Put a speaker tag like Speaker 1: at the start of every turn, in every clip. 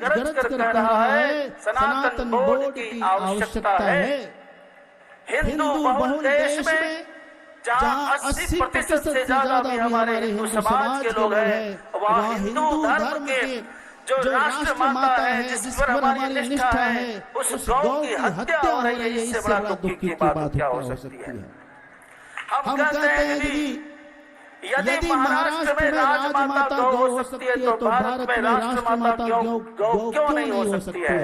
Speaker 1: गरज कर कह रहा है सनातन बोर्ड की आवश्यकता है। हिंदू बहुल देश में जहाँ 80% से ज्यादा भी हमारे हिंदू समाज के लोग हैं, वहाँ हिंदू धर्म के जो राष्ट्र माता है, जिस पर हमारी निष्ठा है, उस गौ की हत्या हो रही है। इससे बड़ा दुख की बात क्या हो सकती है। हम कहते हैं कि यदि महाराष्ट्र में राजमाता गौ हो सकती है तो भारत में राष्ट्रमाता गौ क्यों नहीं हो सकती है?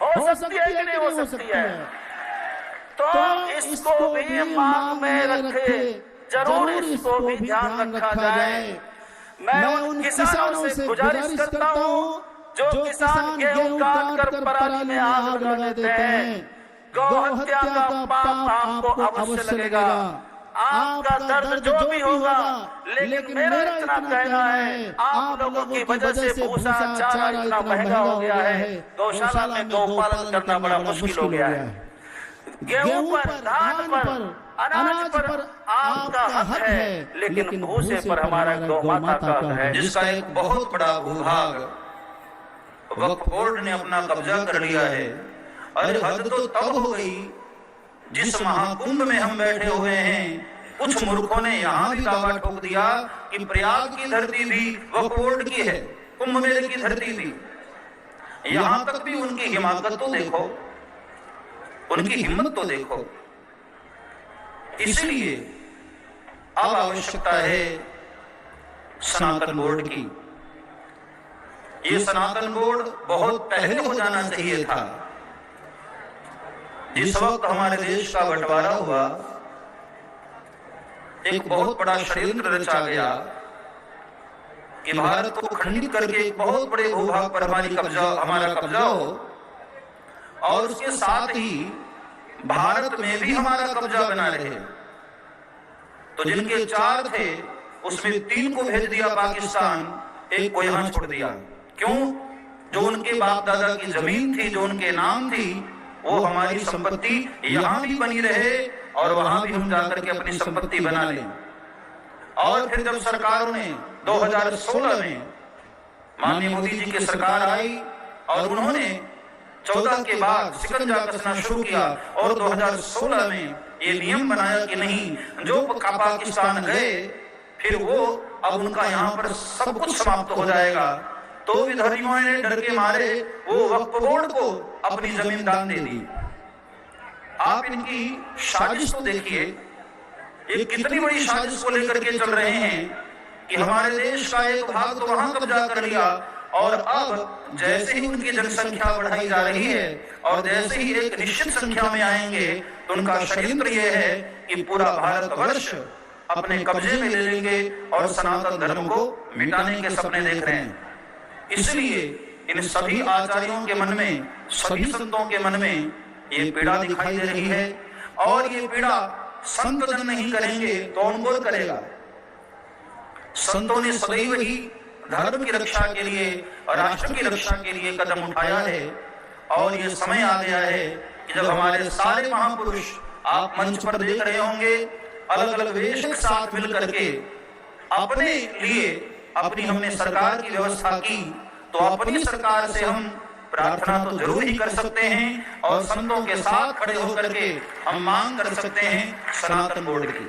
Speaker 1: हो सकती है कि नहीं हो सकती है? तो इसको भी मांग में रखे, जरूर इसको भी ध्यान रखा जाए। मैं उन किसानों से गुजारिश करता हूँ जो किसान गेहूं काट कर पराली में आग लगा देते हैं। गौ हत्या का पाप आपको अवश्य लगेगा, आपका दर्द जो भी होगा, लेकिन मेरा इतना कहना है आप लोगों की वजह से भूसा चारा इतना महंगा हो गया है, गौशाला में गौ पालन करना बड़ा मुश्किल हो गया है। गेहूं पर, धान पर, अनाज पर आपका हक है, लेकिन भूसे पर हमारा गौ माता का हक है,
Speaker 2: जिसका एक बहुत बड़ा भूभाग वक्फ बोर्ड ने अपना कब्जा कर लिया है। और हद तो तब हो गई जिस महाकुंभ में हम बैठे हुए हैं, कुछ मूर्खों ने यहाँ भी दावा ठोक दिया कि प्रयाग की धरती भी वक्फ बोर्ड की है, कुंभ मेले की धरती भी। यहाँ तक भी उनकी हिमाकत तो देखो, उनकी हिम्मत तो देखो। इसलिए अब आवश्यकता है सनातन बोर्ड की। ये सनातन बोर्ड बहुत पहले हो जाना चाहिए था। जिस वक्त हमारे देश का बंटवारा हुआ, एक बहुत बड़ा षड्यंत्र रचा गया कि भारत को खंडित करके एक बहुत बड़े भूभाग पर हमारा कब्जा हो, और उसके साथ ही भारत में भी हमारा कब्जा बना रहे। तो जिनके 4 थे उसमें 3 को भेज दिया पाकिस्तान, 1 को यहां छोड़ दिया। क्यों? जो उनके बाप दादा की जमीन थी, जो उनके नाम थी, वो हमारी संपत्ति यहां भी बनी रहे और वहां भी हम जाकर के अपनी संपत्ति बना लें। और फिर जब सरकारों ने 2016 में माननीय मोदी जी की सरकार आई और उन्होंने 14 के बाद शिकंजा कसना शुरू किया और 2016 में ये नियम बनाया कि नहीं, जो पाकिस्तान गए फिर वो अब उनका यहाँ पर सब कुछ समाप्त हो जाएगा। तो विधर्मियों ने डर के मारे वो वक्फ बोर्ड को अपनी जमीन दान दे दी। आप इनकी साजिश तो देखिए, ये कितनी बड़ी साजिश को लेकर के चल रहे हैं कि हमारे देश का एक भाग तो वहां कब्जा कर लिया, और अब जैसे ही उनकी जनसंख्या बढ़ाई जा रही है और जैसे ही एक निश्चित संख्या में आएंगे, तो उनका षड्यंत्र यह है कि पूरा भारतवर्ष अपने कब्जे में ले लेंगे और सनातन धर्म को मिटाने के सपने देख रहे हैं। इसलिए इन सभी आचार्यों के मन में, सभी संतों के मन में ये पीड़ा दिखाई दे रही है। और ये पीड़ा संत जन नहीं करेंगे तो कौन करेगा? संतों ने सदैव ही धर्म की रक्षा के लिए और राष्ट्र की रक्षा के लिए कदम उठाया है। और ये समय आ गया है कि जब हमारे सारे महापुरुष, आप मंच पर देख रहे होंगे, अलग अलग वेश के साथ मिल करके अपने लिए अपनी हमने सरकार की व्यवस्था की, तो अपनी सरकार से हम प्रार्थना तो जरूर ही कर सकते हैं और संतों के साथ खड़े होकर के हम मांग कर सकते हैं सनातन बोर्ड की।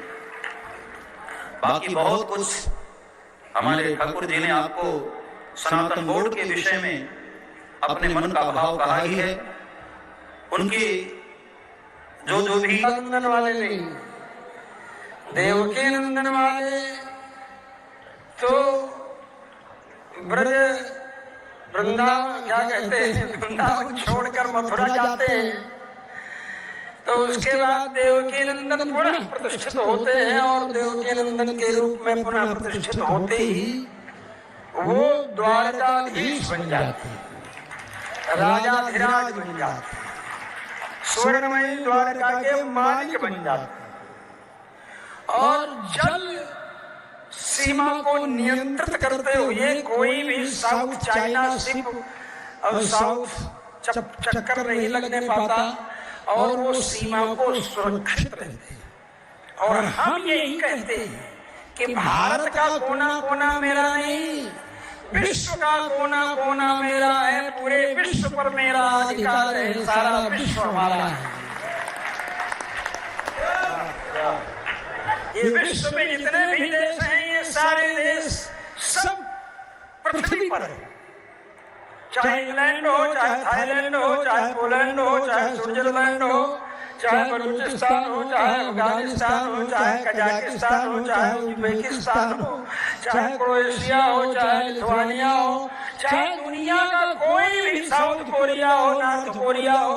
Speaker 2: बाकी बहुत कुछ हमारे ठाकुर जी ने आपको सनातन बोर्ड के विषय में अपने मन का भाव कहा ही है। उनकी जो भी
Speaker 3: नंदन वाले नहीं, देवकी नंदन वाले तो ब्रज वृंदावन क्या कहते हैं, वृंदावन छोड़कर मथुरा जाते हैं। तो उसके बाद देवकी नंदन पुनः प्रतिष्ठित होते हैं और देवकी नंदन के रूप में पुनः प्रतिष्ठित होते ही वो द्वारकाधीश बन जाते हैं, राजाधिराज बन जाते हैं, स्वर्णमयी द्वारका के मालिक बन जाते हैं। और जल सीमा को नियंत्रित करते हुए कोई भी साउथ चाइना शिप और साउथ चक्कर नहीं लगने पाता और वो सीमा को सुरक्षित रहते हैं। और हम यही कहते हैं कि भारत का कोना कोना मेरा नहीं, विश्व का कोना कोना मेरा है, पूरे विश्व पर मेरा अधिकार है, सारा विश्व हमारा है। ये विश्व में जितने भी देश हैं, ये सारे देश सब पृथ्वी पर है। चाहे इंग्लैंड हो, चाहे थाईलैंड हो, चाहे पोलैंड हो, चाहे स्विट्जरलैंड हो, चाहे बलूचिस्तान हो, चाहे अफगानिस्तान हो, चाहे कजाकिस्तान हो, चाहे उज्बेकिस्तान हो, चाहे क्रोएशिया हो, चाहे लिथुआनिया हो, चाहे दुनिया का कोई भी, साउथ कोरिया हो, नॉर्थ कोरिया हो,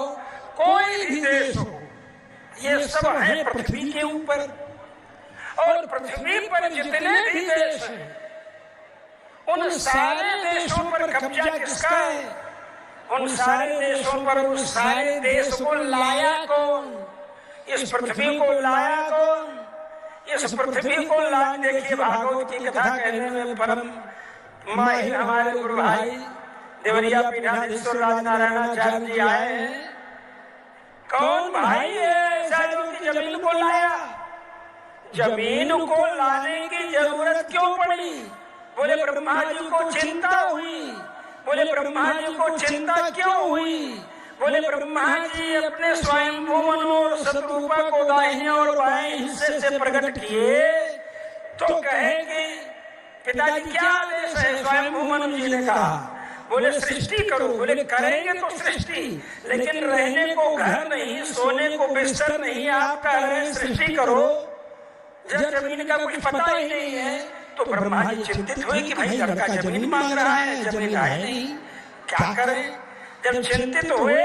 Speaker 3: कोई भी देश हो, ये सब है पृथ्वी के ऊपर। और पृथ्वी पर जितने भी देश हैं, उन सारे देशों पर कब्जा किसका है? उन सारे देशों पर, उन सारे देश को लाया कौन? इस पृथ्वी को लाया कौन? इस पृथ्वी को लाने, देखिए भागवत की कथा कहने में परम माहिर हमारे गुरु भाई देवरिया पीठाधीश्वर राजनारायणाचार्य जी आए हैं। कौन भाई है जो की जमीन को लाया? जमीन को लाने की जरूरत क्यों पड़ी? बोले ब्रह्मा जी को चिंता हुई। बोले ब्रह्मा जी को चिंता क्यों हुई? बोले ब्रह्मा जी अपने स्वयंभू मनु और सतरूपा को दाहिने और बाएं हिस्से से प्रकट किए, तो कहे कि पिताजी क्या आदेश है? स्वयंभू मनु जी ने कहा, बोले सृष्टि करो। बोले करेंगे तो सृष्टि, लेकिन रहने को घर नहीं, सोने को बिस्तर नहीं, आप कह रहे हैं सृष्टि करो, जब जमीन का कुछ पता ही नहीं है। तो ब्रह्मा जी चिंतित हुए कि भाई लड़का जमीन मांग रहा है, जमीन है नहीं, क्या करें? जब चिंतित हुए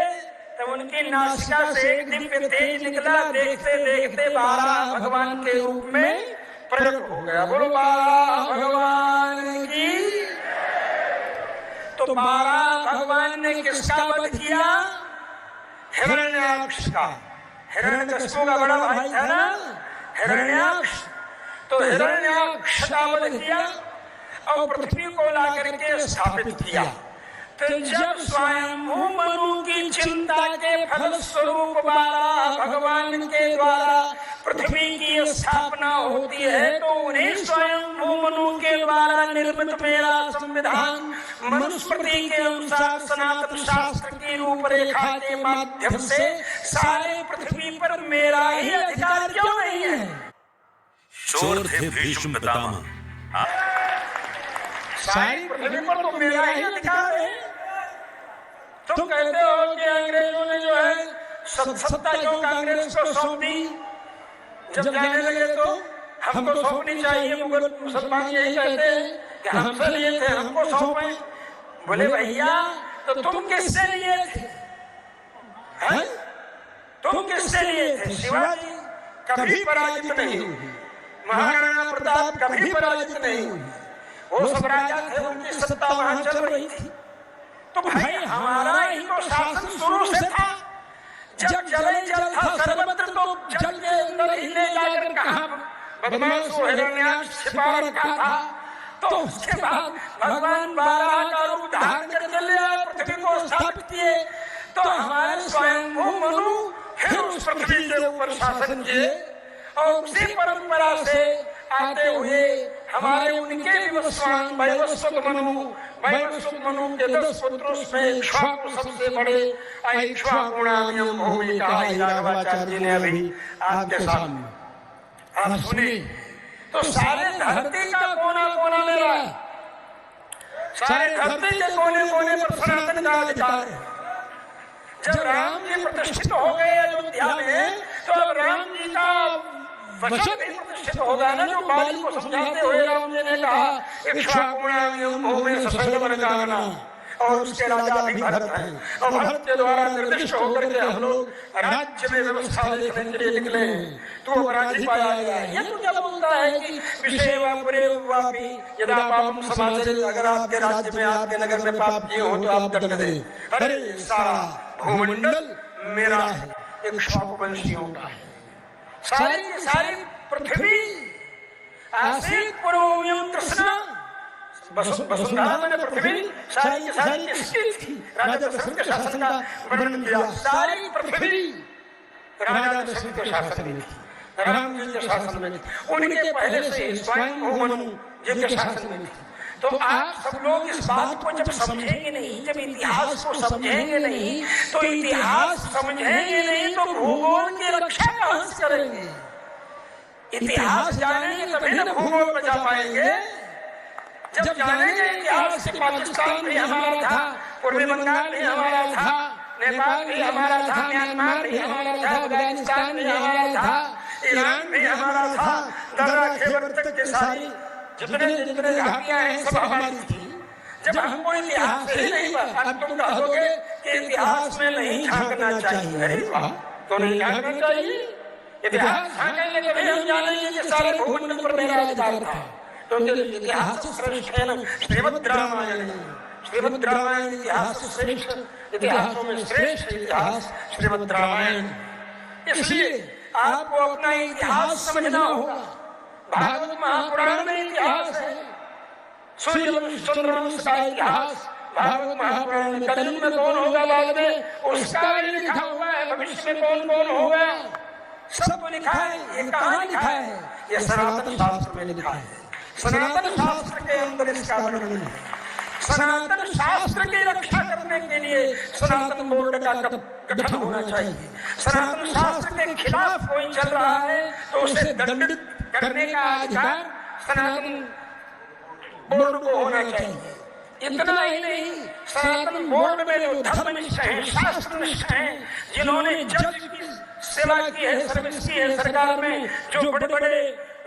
Speaker 3: तब उनकी नासिका से एक दिव्य तेज निकला। देखते देखते 12 भगवान के रूप में प्रकट हो गया। बोलो 12 भगवान की। तो 12 भगवान ने किसका वध किया? हिरण्याक्ष का। हिरण्यकशिपु का बड़ा भाई था ना हिरण्याक्ष, तो हिरण्याक्ष का वध किया और पृथ्वी को ला करके स्थापित किया। तो जब स्वयंभू मनु की चिंता के फल स्वरूप 12 भगवान के द्वारा पृथ्वी की स्थापना होती है, तो उन्हें स्वयंभू मनु के द्वारा निर्मित मेरा संविधान मनुस्मृति के अनुसार सनातन शास्त्र की रूपरेखा के माध्यम से सारे पृथ्वी पर मेरा ही अधिकार क्यों नहीं है?
Speaker 4: चोर थे भीष्म पितामह,
Speaker 3: सारी पृथ्वी पर तो मेरा ही अधिकार है। तुम कहते हो कि अंग्रेजों ने जो है सत्ता जो कांग्रेस को सौंप दी, जब जाने लगे तो हमको सौंपनी चाहिए। मुगल मुसलमान यही कहते हैं कि हमसे लिए थे, हमको सौंपे। बोले भैया तो तुम किससे लिए थे? तुम किससे लिए थे? शिवाजी कभी पराजित नहीं हुई, महाराणा प्रताप कभी पराजित नहीं हुई, वो सब राजा थे, उनकी सत्ता वहां चल रही थी। तो भाई हमारा ही तो शासन शुरू से था। जब जल जल था सर्वत्र, तो जल के अंदर ही ले जाकर कहा बदमाश को हिरण्याक्ष छिपा रखा था। तो उसके बाद भगवान 12 का रूप धारण करके ले आए, पृथ्वी को स्थापित किए। तो हमारे स्वयंभू मनु फिर उस पृथ्वी के ऊपर शासन किए और उसी परंपरा से आते हुए हमारे उनके विवस्वान वैवस्वत मनु के 10 पुत्रों में इक्ष्वाकु सबसे बड़े इक्ष्वाकुणाम भूमि कहा राघवाचार्य ने अभी आपके सामने। आप सुनिए, तो सारे धरती का कोना कोना ले रहा है, सारे धरती के कोने कोने पर सनातन का अधिकार है। जब राम जी प्रतिष्ठित हो गए अयोध्या में, तो अब राम जी का वचन भी प्रतिष्ठित होगा ना, जो बाली को समझाते हुए राम जी ने कहा इक्ष्वाकुणाम भूमि ससर्वम गाना, और उसके राजा भी भरत हैं। और भरत के द्वारा निर्दिष्ट होकर के हम लोग राज्य में व्यवस्था देखने के लिए निकले, तो अपराधी पाया गया। ये तो क्या बोलता है कि विषय वापरे वापी यदा पापम समाचरे, अगर आपके राज्य में आपके नगर में पाप किए हो तो आप दंड दें। अरे सारा भूमंडल मेरा है, इक्ष्वाकु वंशियों का है। सारी पृथ्वी आसीत पूर्वम कृष्णा वसुंधरा मैंने पृथ्वी सारी की सारी किसकी थी? राजा दशरथ के शासन का वर्णन किया। सारी पृथ्वी राजा दशरथ के शासन में थी, राम जी के शासन में थी। उनके पहले से स्वयंभू मनु जी के शासन में थी। तो आप सब लोग इस बात को जब समझेंगे नहीं, जब इतिहास को समझेंगे नहीं, तो इतिहास समझेंगे नहीं तो भूगोल की रक्षा कहां से करेंगे? इतिहास जानेंगे तभी ना भूगोल बचा पाएंगे। जब जानेंगे इतिहास से पाकिस्तान भी हमारा था, पूर्वी बंगाल भी हमारा था, नेपाल भी हमारा था, म्यांमार भी हमारा था, अफगानिस्तान भी हमारा था, ईरान भी हमारा था, दर्रा खैबर तक के सारी जितने घाटियां हैं सब हमारी थी। जब हमको इतिहास ही नहीं पता, अब तुम कहोगे कि इतिहास में नहीं झांकना चाहिए, अरे वाह, तो नहीं झांकना चाहिए। इतिहास झांकेंगे तभी हम जानेंगे कि सारे भूमंडल पर मेरा अधिकार था। तो इतिहास श्रेष्ठ है ना, श्रीमद् रामायण, श्रीमद् रामायण इतिहास श्रेष्ठ, इतिहासों में श्रेष्ठ इतिहास श्रीमद् रामायण। इसलिए आपको अपना इतिहास समझना होगा। भागवत महापुराण में इतिहास है, सूर्यवंश चंद्रवंश का इतिहास भागवत महापुराण में। कलयुग में कौन होगा बाद में, उसका भी लिखा हुआ है। भविष्य में कौन कौन होगा, सब लिखा है। ये कहाँ लिखा है? ये सनातन शास्त्र में लिखा है। सनातन शास्त्र के अंदर इसका वर्णन है। सनातन शास्त्र की रक्षा करने के लिए सनातन बोर्ड का गठन होना चाहिए। सनातन शास्त्र के खिलाफ कोई चल रहा है तो उसे दंडित करने का अधिकार सनातन बोर्ड को होना चाहिए। इतना ही नहीं, सनातन बोर्ड में जो धर्मनिष्ठ हैं, शास्त्रनिष्ठ हैं, जिन्होंने जज की सेवा की है, सर्विस की है सरकार में, जो बड़े बड़े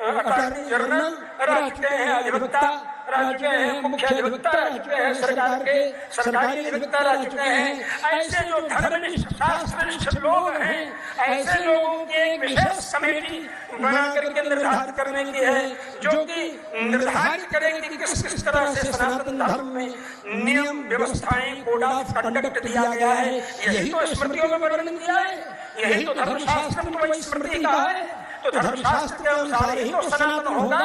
Speaker 3: अटॉर्नी जनरल रह चुके हैं, अधिवक्ता रह चुके हैं, मुख्य अधिवक्ता रह चुके हैं सरकार के, सरकारी अधिवक्ता रह चुके हैं, ऐसे जो धर्मनिष्ठ शास्त्रनिष्ठ लोग हैं, ऐसे लोगों की एक विशेष कमेटी बना करके निर्धारित करने की है, जो कि निर्धारित करेगी कि किस किस तरह से सनातन धर्म में नियम व्यवस्थाएं, कोड ऑफ कंडक्ट दिया गया है। यही तो स्मृतियों में वर्णन किया है, यही तो धर्मशास्त्र में वही स्मृति कहा है। तो धर्मशास्त्र के अनुसार ही तो सनातन होगा।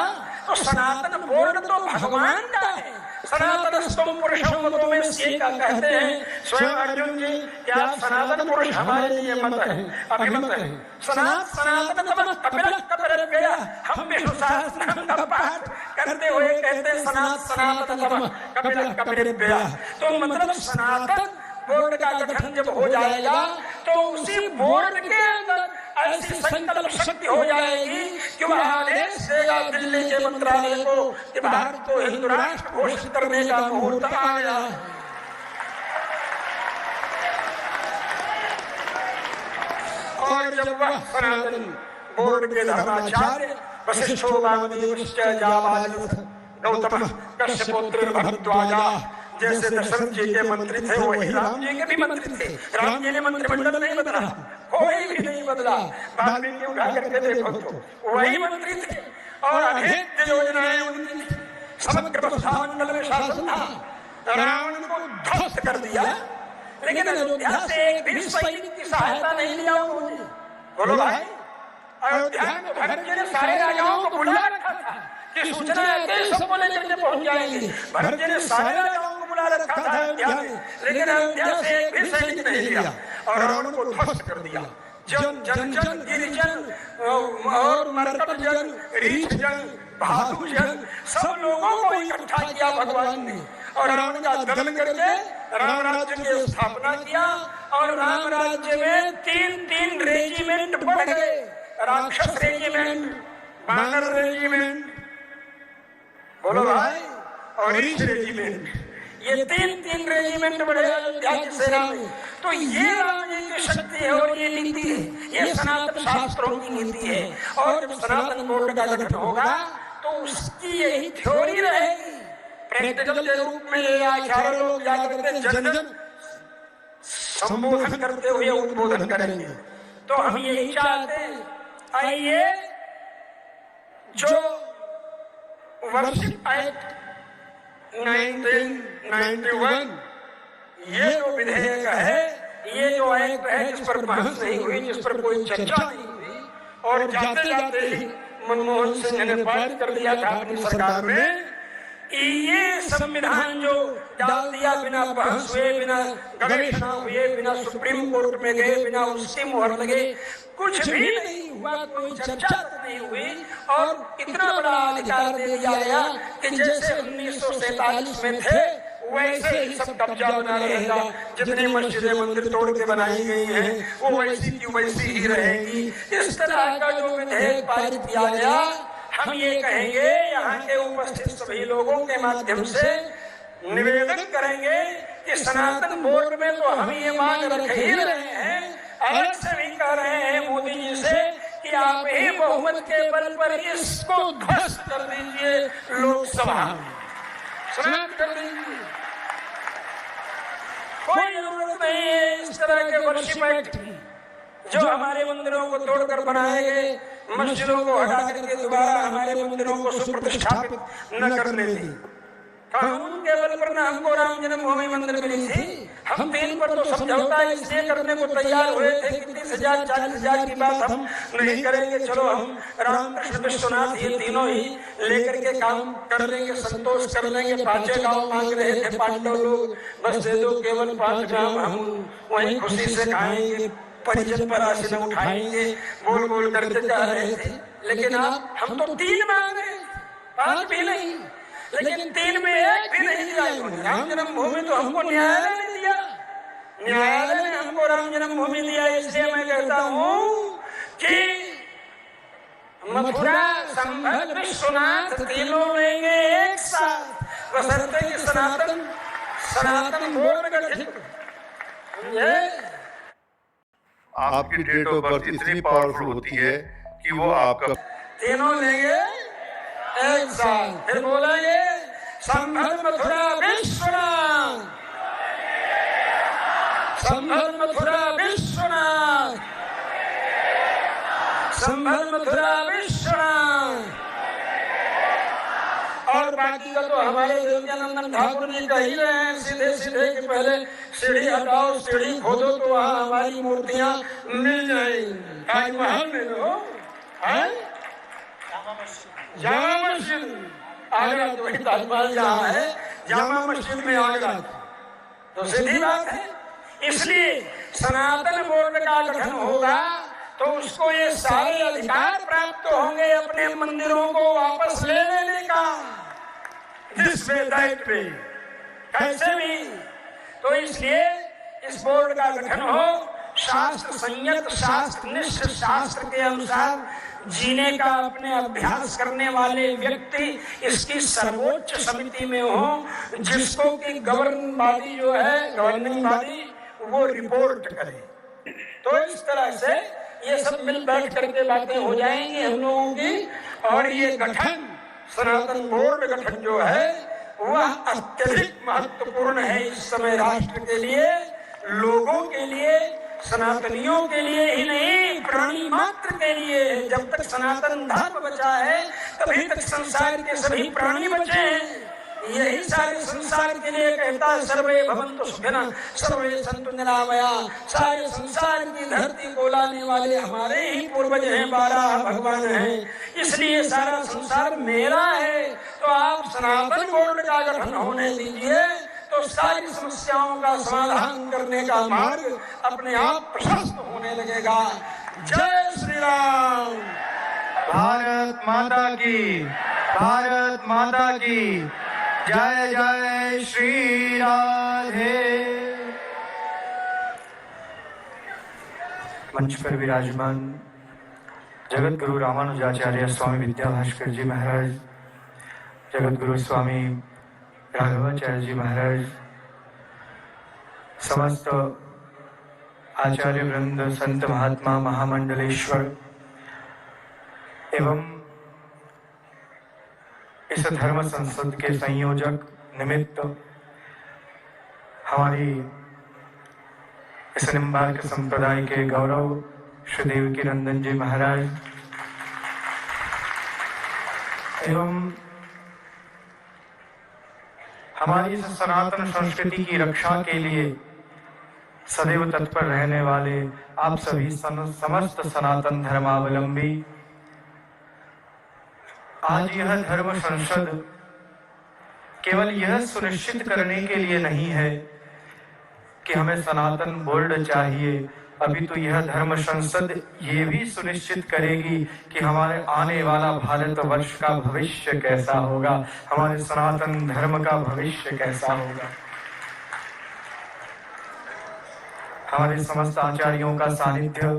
Speaker 3: तो सनातन बोर्ड तो भगवान का है। सनातन स्तम पुरुषों मतों में से का कहते हैं स्वयं अर्जुन जी, क्या सनातन पुरुष हमारे लिए मत है, अभिमत है। सनातन कपिल गया, हम विष्णु सहस्त्रनाम का पाठ करते हुए कहते हैं सनातन कपिल गया। तो मतलब सनातन बोर्ड का गठन जब हो जाएगा तो उसी बोर्ड के अंदर ऐसी संकल्प शक्ति हो जाएगी कि वह आदेश देगा दिल्ली के मंत्रालय को कि भारत को हिंदू राष्ट्र घोषित करने का मुहूर्त आ गया है। और जब वह सनातन बोर्ड के धर्माचार्य वशिष्ठो वामदेवश्च जाबालिथ गौतम कश्यपोत्र भरद्वाजा, जैसे दशरथ जी के मंत्री थे वही राम जी के भी मंत्री थे। राम जी ने मंत्रिमंडल नहीं बदला, कोई भी नहीं बदला। वाल्मीकि उठा करके देखो तो वही मंत्री थे और अनेक योजनाएं उनकी थी। समग्र प्रस्थानमंडल में शासन था। रावण को ध्वस्त कर दिया, लेकिन अयोध्या से एक भी सैनिक की सहायता नहीं लिया उन्होंने। बोलो भाई, अयोध्या में भरत जी ने सारे राजाओं को बुला रखा था कि सूचना आते सबको लेकर के पहुंच जाएंगे। भरत जी ने सारे राजाओं को बुला रखा था अयोध्या में, लेकिन अयोध्या से एक भी सैनिक नहीं लिया और रावण को ध्वस्त कर दिया। जन जन जन गिरिजन और मरकट जन, रीछ जन, भालू जन, सब लोगों को इकट्ठा किया भगवान ने और रावण का दमन करके राम राज्य की स्थापना किया। और राम राज्य में 3-3 रेजिमेंट बढ़ गए, राक्षस रेजिमेंट, बानर रेजिमेंट, बोलो भाई, और रीछ रेजिमेंट, ये 3-3 रेजिमेंट बढ़े अयोध्या की सेना में। तो ये राम जी की शक्ति है और ये नीति है, ये सनातन शास्त्रों की नीति है। और जब सनातन बोर्ड का गठन होगा तो उसकी यही थ्योरी रहेगी। प्रैक्टिकल के रूप में ये आचार्य लोग जाकर के जन जन संबोधन करते हुए उद्बोधन करेंगे। तो हम यही चाहते हैं, आइए जो वर्शिप एक्ट 1991 ये जो विधेयक है, ये जो एक्ट है जिस पर बहस नहीं हुई, जिस पर कोई चर्चा नहीं हुई, और जाते जाते ही मनमोहन सिंह ने पारित कर दिया था अपनी सरकार में ये संविधान जो डाल दिया बिना बहस हुए, बिना गवेषणा हुए, बिना सुप्रीम कोर्ट में गए, बिना उसकी मुहर लगे, कुछ भी नहीं हुआ, कोई चर्चा नहीं हुई और इतना बड़ा अधिकार दे दिया गया कि जैसे 1947 में थे वैसे ही सब कब्जा बना रहेगा। जितनी मस्जिदें मंदिर तोड़ के बनाई गई हैं वो वैसी की वैसी ही रहेगी। इस तरह का जो विधेयक पारित किया गया, हम ये कहेंगे, यहाँ के उपस्थित सभी लोगों के माध्यम से निवेदन करेंगे कि सनातन बोर्ड में तो हम ये मांग रख ही रहे हैं, अलग से भी कह रहे हैं मोदी जी से कि आप ही बहुमत के बल पर इसको ध्वस्त कर दीजिए लोकसभा में, समाप्त कर दीजिए। कोई जरूरत नहीं है इस तरह के वर्शिप एक्ट की जो हमारे मंदिरों को तोड़कर बनाए गए, मस्जिदों को हटा करके दोबारा हमारे मंदिरों को सुप्रतिष्ठापित न करने दी। कानून के बल पर न हमको राम जन्मभूमि मंदिर मिली थी, हम 3 पर तो समझौता इसलिए करने को तैयार हुए थे कि 30,000 40,000 की बात हम नहीं करेंगे। चलो हम रामकृष्ण विश्वनाथ ये तीनों ही लेकर के काम कर लेंगे, संतोष कर लेंगे। 5 गाँव मांग रहे थे पांडव लोग, बस दे दो केवल 5 गाँव, हम वही खुशी से खाएंगे, परिजन पर आशीन उठाएंगे, बोल बोल करके जा रहे थे। लेकिन आप हम तो 3 मांग रहे थे, 5 भी नहीं, लेकिन 3 में 1 भी नहीं दिया। राम जन्मभूमि तो हमको न्यायालय ने दिया, न्यायालय ने हमको राम जन्मभूमि दिया। इसलिए मैं कहता हूँ कि मथुरा, संभल, विश्वनाथ तीनों लेंगे एक साथ, बशर्ते कि सनातन बोर्ड गठित।
Speaker 5: आपकी डेट ऑफ बर्थ इतनी पावरफुल होती है कि वो आपका
Speaker 3: तीनों लेंगे एक साथ। फिर बोलेंगे संभल मथुरा विश्वनाथ, संभल मथुरा विश्वनाथ, संभल मथुरा विश्वनाथ। और बाकी का तो हमारे देवज्ञानंदन ठाकुर जी कह ही रहे हैं सीधे सीधे कि पहले सीढ़ी हटाओ, सीढ़ी खोदो तो वहाँ हमारी मूर्तियाँ मिल जाएंगी। ताजमहल में लो जामा मस्जिद आगरा, तो वही ताजमहल जहाँ है, जामा मस्जिद में आगरा, तो सीधी बात है। इसलिए सनातन बोर्ड का गठन होगा तो उसको ये सारे अधिकार प्राप्त होंगे अपने मंदिरों को वापस ले लेने का, जिस वे दैट वे, कैसे भी। तो इसलिए इस बोर्ड का गठन हो, शास्त्र संयत, शास्त्र निष्ठ, शास्त्र के अनुसार जीने का अपने अभ्यास करने वाले व्यक्ति इसकी सर्वोच्च समिति में हो, जिसको कि गवर्निंग बॉडी जो है, गवर्निंग बॉडी वो रिपोर्ट करे। तो इस तरह से ये सब मिल बैठ करके बातें हो जाएंगी हम लोगों की। और ये गठन, सनातन बोर्ड गठन जो है वह अत्यधिक महत्वपूर्ण है इस समय राष्ट्र के लिए, लोगों के लिए, सनातनियों के लिए ही नहीं, प्राणी मात्र के लिए। जब तक सनातन धर्म बचा है तभी तक संसार के सभी प्राणी बचे हैं। यही सारे संसार के लिए कहता है सर्वे भवन्तु सुखिनः सर्वे सन्तु निरामया। सारे संसार की धरती को लाने वाले हमारे ही पूर्वज हैं, 12 भगवान हैं, इसलिए सारा संसार मेरा है। तो आप सनातन बोर्ड का गठन होने दीजिए तो सारी समस्याओं का समाधान करने का मार्ग अपने आप प्रशस्त होने लगेगा। जय श्री राम।
Speaker 5: भारत माता की, भारत माता की जय जय श्री राधे।
Speaker 3: मंच पर विराजमान जगत गुरु रामानुजाचार्य स्वामी विद्याभास्कर जी महाराज, जगत गुरु स्वामी राघवाचार्य जी महाराज, समस्त आचार्य वृंद, संत महात्मा, महामंडलेश्वर एवं इस धर्म संसद के संयोजक निमित्त हमारी इस निम्बार्क संप्रदाय के गौरव श्री देवकी नंदन जी महाराज एवं हमारी इस सनातन संस्कृति की रक्षा के लिए सदैव तत्पर रहने वाले आप सभी समस्त सनातन धर्मावलंबी, आज यह धर्म संसद केवल यह सुनिश्चित करने के लिए नहीं है कि हमें सनातन बोर्ड चाहिए, अभी तो यह धर्म संसद ये भी सुनिश्चित करेगी कि हमारे आने वाला भारतवर्ष का भविष्य कैसा होगा, हमारे सनातन धर्म का भविष्य कैसा होगा। हमारे समस्त आचार्यों का सानिध्य,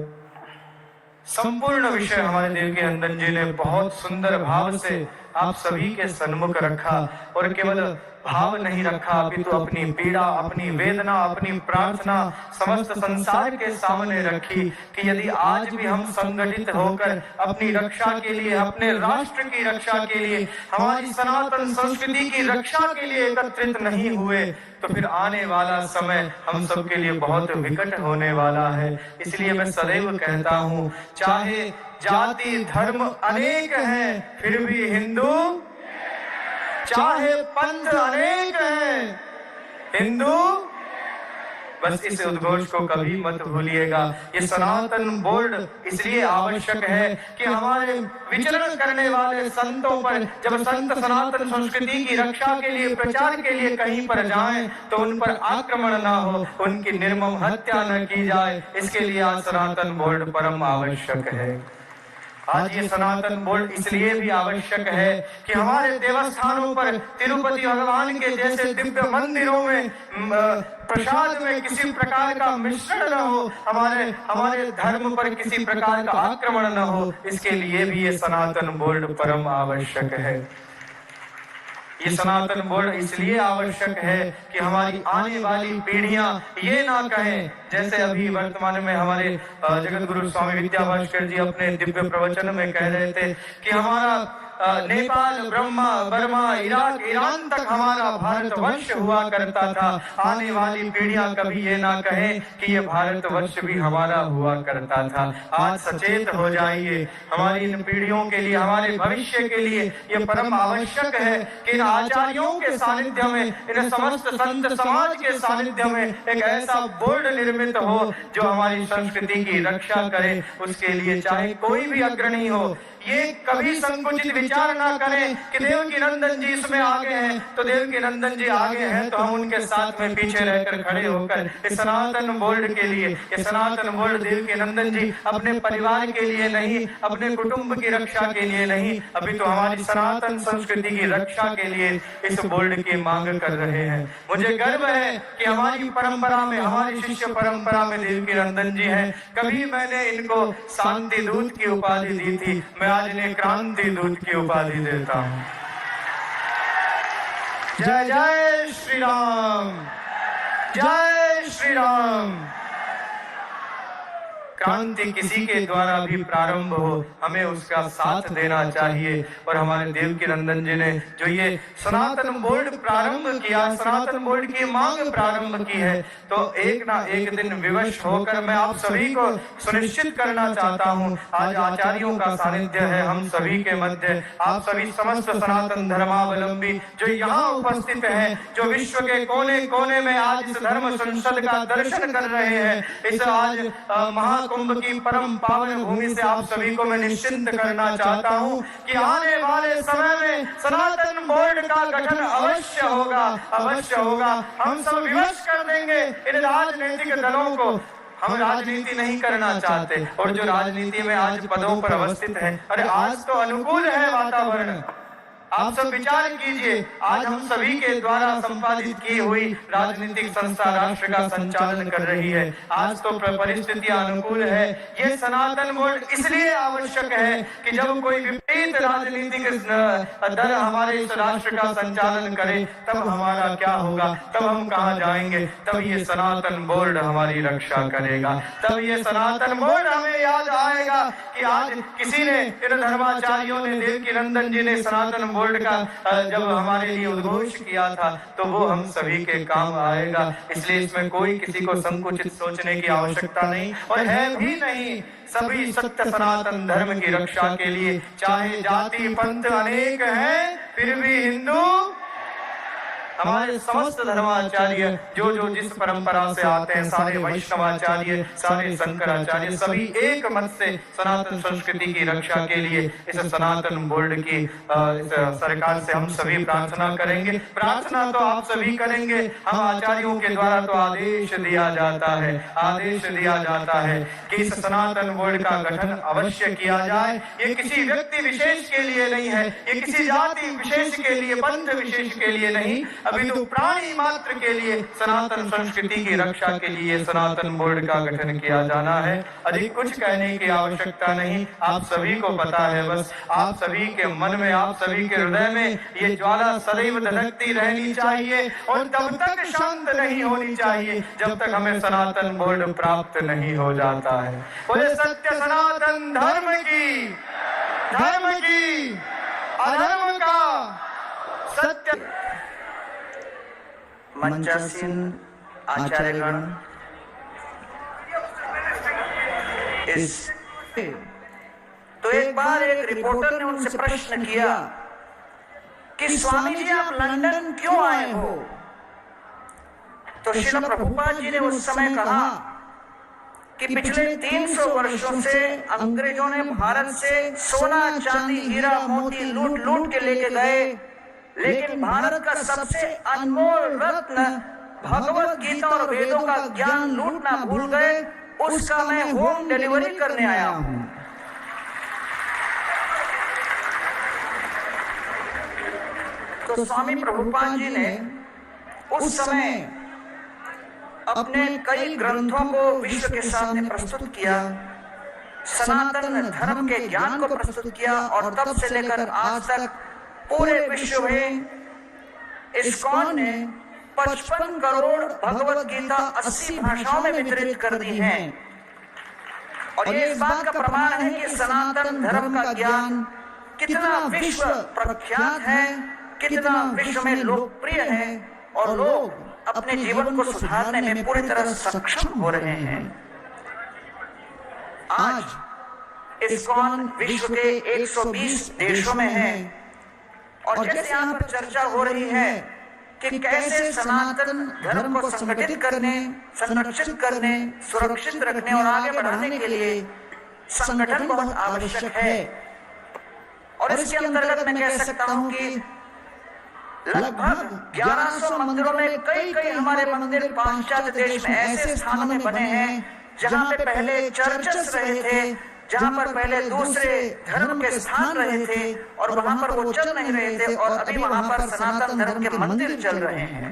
Speaker 3: संपूर्ण विषय हमारे देव के नंदन जी ने बहुत सुंदर भाव से आप सभी के सन्मुख रखा, और केवल भाव नहीं रखा, अभी तो अपनी पीड़ा, अपनी वेदना, अपनी प्रार्थना समस्त संसार के सामने रखी कि यदि आज भी हम संगठित होकर अपनी रक्षा के लिए, अपने राष्ट्र की रक्षा के लिए, हमारी सनातन संस्कृति की रक्षा के लिए एकत्रित नहीं हुए तो फिर आने वाला समय हम सबके लिए बहुत विकट होने वाला है। इसलिए मैं सदैव कहता हूँ, चाहे जाति धर्म अनेक हैं फिर भी हिंदू, चाहे पंथ अनेक हैं हिंदू, बस इस उद्घोष को कभी मत भूलिएगा। ये सनातन बोर्ड इसलिए आवश्यक है कि हमारे विचरण करने वाले संतों पर, जब संत सनातन संस्कृति की रक्षा के लिए, प्रचार के लिए कहीं पर जाएं तो उन पर आक्रमण ना हो, उनकी निर्मम हत्या न की जाए। इसके लिए आज सनातन बोर्ड परम आवश्यक है। आज ये सनातन बोर्ड इसलिए भी आवश्यक है कि हमारे देवस्थानों पर, तिरुपति भगवान के जैसे दिव्य मंदिरों में प्रसाद में किसी प्रकार का मिश्रण न हो, हमारे धर्म पर किसी प्रकार का आक्रमण न हो, इसके लिए भी ये सनातन बोर्ड परम आवश्यक है। ये सनातन बोर्ड इसलिए आवश्यक है कि हमारी आने वाली पीढ़ियां ये ना कहें, जैसे अभी वर्तमान में हमारे जगत गुरु स्वामी विद्याभास्कर जी अपने दिव्य प्रवचन में कह रहे थे कि हमारा Nepal, Brahma, Burma, Iraq, Iran तक हमारा भारतवर्ष हुआ करता था। आने वाली पीढ़ियां कभी ये ना कहें कि ये भारतवर्ष भी हमारा हुआ करता था। आज सचेत हो जाइए, हमारी इन पीढ़ियों के लिए, हमारे भविष्य के लिए ये परम आवश्यक है कि इन आचार्यों के सानिध्य में, इन समस्त संत समाज के सानिध्य में एक ऐसा बोर्ड निर्मित हो जो हमारी संस्कृति की रक्षा करे। उसके लिए चाहे कोई भी अग्रणी हो, ये कभी संकुचित विचार ना करें कि देव की नंदन जी इसमें आगे हैं तो देव की नंदन जी आगे हैं तो हम उनके साथ में पीछे रहकर खड़े होकर इस सनातन बोर्ड के लिए, ये सनातन बोर्ड देव के नंदन जी अपने परिवार के लिए नहीं, अपने कुटुंब की रक्षा के लिए नहीं, अभी तो हमारी सनातन संस्कृति की रक्षा के लिए इस बोर्ड की मांग कर रहे हैं। मुझे गर्व है कि हमारी परंपरा में, हमारी शिष्य परंपरा में देव की नंदन जी हैं। कभी मैंने इनको शांति दूत की उपाधि दी थी, मैं आज इन्हें क्रांति दूत की उपाधि देता हूं। जय जय श्री राम, जय श्री राम। क्रांति किसी के द्वारा भी प्रारंभ हो, हमें उसका साथ देना चाहिए। और हमारे देव की नंदन जी ने जो ये सनातन बोर्ड प्रारंभ किया, सनातन बोर्ड की मांग प्रारंभ की है, तो एक ना एक दिन विवश होकर मैं आप सभी को सुनिश्चित करना चाहता हूँ। आज आचार्यों का सानिध्य है हम सभी के मध्य। आप सभी समस्त सनातन धर्मावलंबी जो यहाँ उपस्थित हैं, जो विश्व के कोने कोने में आज इस धर्म संसद का दर्शन कर रहे हैं, इस आज महाकुंभ की परम पावन भूमि से आप सभी को मैं निश्चिंत करना चाहता हूँ कि आने वाले समय में सनातन बोर्ड का गठन अवश्य होगा, अवश्य होगा। हम सब विवश कर देंगे इन राजनीतिक दलों को। हम राजनीति नहीं करना चाहते, और जो राजनीति में आज पदों पर अवस्थित हैं, अरे आज तो अनुकूल है वातावरण। आप सब विचार कीजिए, आज हम सभी के द्वारा संपादित की हुई राजनीतिक संस्था राष्ट्र का संचालन कर रही है। आज तो परिस्थितियां अनुकूल है। ये सनातन बोर्ड इसलिए आवश्यक है कि जब कोई विपरीत राजनीतिक दल हमारे इस राष्ट्र का संचालन करे, तब हमारा क्या होगा, तब हम कहाँ जाएंगे। तब ये सनातन बोर्ड हमारी रक्षा करेगा, तब ये सनातन बोर्ड हमें याद आएगा कि आज किसी ने, इन धर्माचार्यों ने, देव की नंदन जी ने सनातन बोर्ड का जब हमारे लिए उद्घोष किया था तो वो हम सभी के काम आएगा। इसलिए इसमें कोई किसी को संकुचित सोचने की आवश्यकता नहीं, और है भी नहीं। सभी सत्य सनातन धर्म की रक्षा के लिए, चाहे जाति पंथ अनेक हैं फिर भी हिंदू, हमारे समस्त धर्माचार्य जो जो जिस परंपरा से आते हैं, सारे वैष्णवाचार्य, सारे शंकराचार्य, सभी एक मत से सनातन संस्कृति की रक्षा के लिए इस सनातन बोर्ड की सरकार से हम सभी प्रार्थना करेंगे। प्रार्थना तो आप सभी करेंगे, हम आचार्यों के द्वारा तो आदेश दिया जाता है, आदेश दिया जाता है कि इस सनातन बोर्ड का गठन अवश्य किया जाए। ये किसी व्यक्ति विशेष के लिए नहीं है, ये किसी जाति विशेष के लिए, पंथ विशेष के लिए नहीं, अभी तो प्राणी मात्र के लिए सनातन संस्कृति की रक्षा के लिए सनातन बोर्ड का गठन किया जाना है। अधिक कुछ कहने की आवश्यकता नहीं, आप सभी को पता है। बस आप सभी के मन में, आप सभी के हृदय में ये ज्वाला सदैव धधकती रहनी चाहिए और तब तक शांत नहीं होनी चाहिए जब तक हमें सनातन बोर्ड प्राप्त नहीं हो जाता है। बोले सत्य सनातन धर्म की, धर्म की, अधर्म का सत्य। मंचासीन आचार्यगण, इस तो एक बार एक रिपोर्टर ने उनसे प्रश्न किया कि स्वामी जी आप लंदन क्यों आए हो? तो श्रील प्रभुपाद जी ने उस समय कहा कि पिछले 300 वर्षों से अंग्रेजों ने भारत से सोना, चांदी, हीरा, मोती लूट लूट के लेके गए, लेकिन भारत का सबसे अनमोल रत्न भगवत गीता और वेदों का ज्ञान लूटना भूल गए। उसका मैं होम डिलीवरी करने आया हूं। तो स्वामी प्रभुपाद जी ने उस समय अपने कई ग्रंथों को विश्व के सामने प्रस्तुत किया, सनातन धर्म के ज्ञान को प्रस्तुत किया, और तब से लेकर आज तक पूरे विश्व में इस्कॉन ने 55 करोड़ भगवत गीता 80 भाषाओं में वितरित कर दी है। और ये इस बात का प्रमाण है कि सनातन धर्म का ज्ञान कितना विश्व प्रख्यात है, कितना विश्व में लोकप्रिय है, और लोग अपने जीवन को सुधारने में पूरी तरह सक्षम हो रहे हैं। आज इस्कॉन विश्व के 120 देशों में है, और जैसे यहाँ पर चर्चा हो रही है कि कैसे सनातन धर्म को संगठित करने, संरक्षित करने, सुरक्षित रखने और आगे बढ़ाने के लिए संगठन बहुत आवश्यक है। और इसके अंतर्गत मैं कह सकता हूँ कि लगभग 1100 मंदिरों में कई हमारे मंदिर पाश्चात्य देश में ऐसे स्थानों में बने हैं जहाँ पे पहले चर्चेस रहे थे, जहाँ पर पहले दूसरे धर्म के स्थान रहे थे, और वहां पर वो चल नहीं रहे थे, और अभी वहां पर सनातन धर्म के मंदिर चल रहे हैं।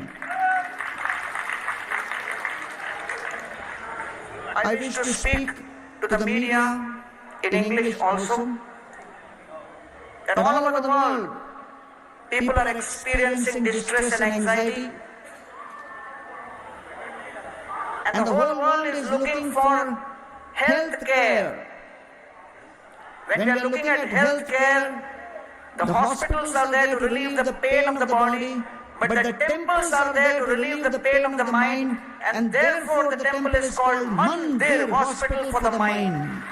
Speaker 3: I wish to speak to the media in English also, that all over the world people are experiencing distress and anxiety, and the whole world is looking for health care. When we are looking at health care, the hospitals are there to relieve the pain of the body, but the temples are there to relieve the pain of the mind, and therefore the temple is called Mandir, hospital for the mind.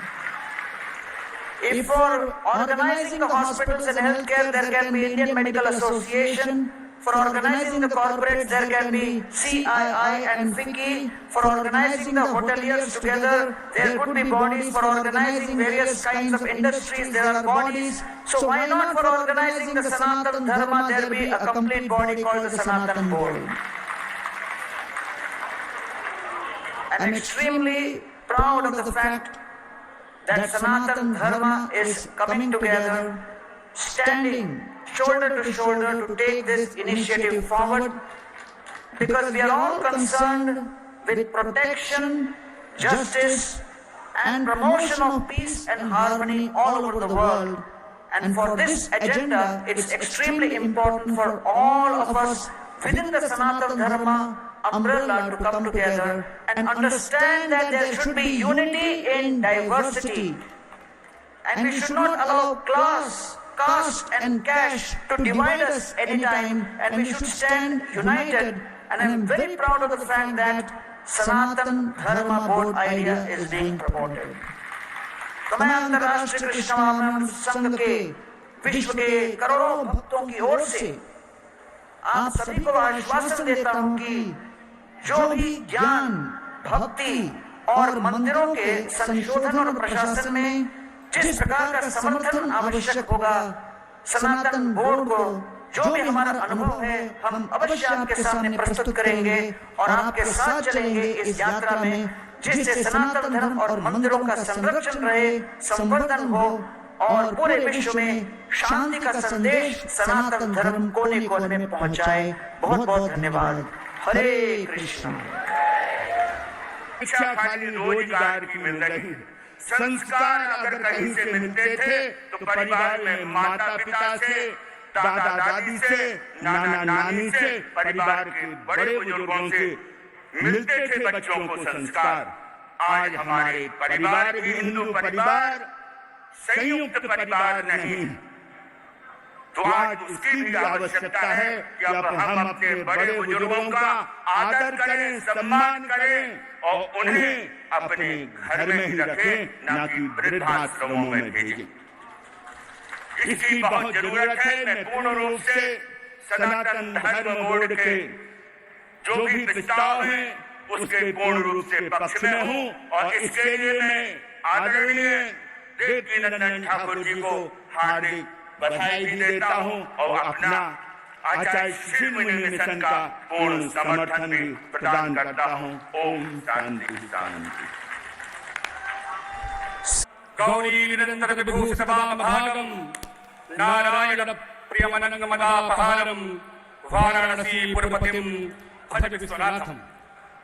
Speaker 3: If for organizing the hospitals and healthcare there can be Indian Medical Association, for organizing the corporates there can be CII and FICCI, for organizing the hoteliers together there could be bodies, for organizing various kinds of industries there are bodies. So why not for organizing the Sanatan Dharma there be a complete body called the Sanatan Board? I'm extremely proud of the fact that Sanatan Dharma is coming together, standing shoulder to shoulder to take this initiative forward, because we are all concerned with protection, justice, and promotion of peace and harmony all over the world. And for this agenda, it's extremely important for all of us within the Sanatan Dharma umbrella to come together and understand that there should be unity in diversity, and we should not allow class, caste and cash to divide us anytime, and we should stand united. And I am very proud of the fact that Sanatan Dharma Board idea is being promoted. तो मैं अंतर्राष्ट्रीय कृष्ण संघ के विश्व के करोड़ों भक्तों की ओर से
Speaker 1: आप सभी को आश्वासन देता हूं कि जो भी ज्ञान, भक्ति और मंदिरों के संशोधन और प्रशासन में जिस प्रकार का समर्थन आवश्यक होगा, सनातन बोर्ड को जो भी हमारा अनुभव है हम अवश्य आपके सामने प्रस्तुत करेंगे और आपके साथ चलेंगे इस यात्रा में, जिससे सनातन धर्म और मंदिरों का संरक्षण रहे, संवर्धन हो और पूरे विश्व में शांति का संदेश सनातन धर्म कोने कोने में पहुंचाए। बहुत बहुत धन्यवाद। हरे कृष्ण।
Speaker 5: शिक्षा खाली रोजगार की मिल रही, संस्कार अगर कहीं से मिलते थे तो परिवार में माता पिता से, दादा दादी से, नाना नानी से, परिवार के बड़े बुजुर्गों से मिलते थे बच्चों को संस्कार। आज हमारे परिवार भी हिंदू परिवार संयुक्त परिवार नहीं, तो आज उसकी भी आवश्यकता है कि अब हम अपने बड़े बुजुर्गों का आदर करें, सम्मान करें और उन्हें अपने घर में ही रखें, न कि वृद्धाश्रमों में भेजें। इसकी बहुत जरूरत है। मैं पूर्ण रूप से सनातन धर्म बोर्ड के जो भी प्रस्ताव हैं उसके पूर्ण रूप से पक्ष में हूं और इसके लिए मैं आदरणीय देवकीनंदन ठाकुर जी को हार्दिक बधाई भी देता हूं और अपना आचार्य शिरोमणि मिशन का पूर्ण समर्थन भी प्रदान करता हूं। ओम शांति शांति।
Speaker 3: गौरी निरंतर विभूषितवामभागं नारायण प्रियमनंगमदापहारं वाराणसी पुरपतिं भज विश्वनाथं।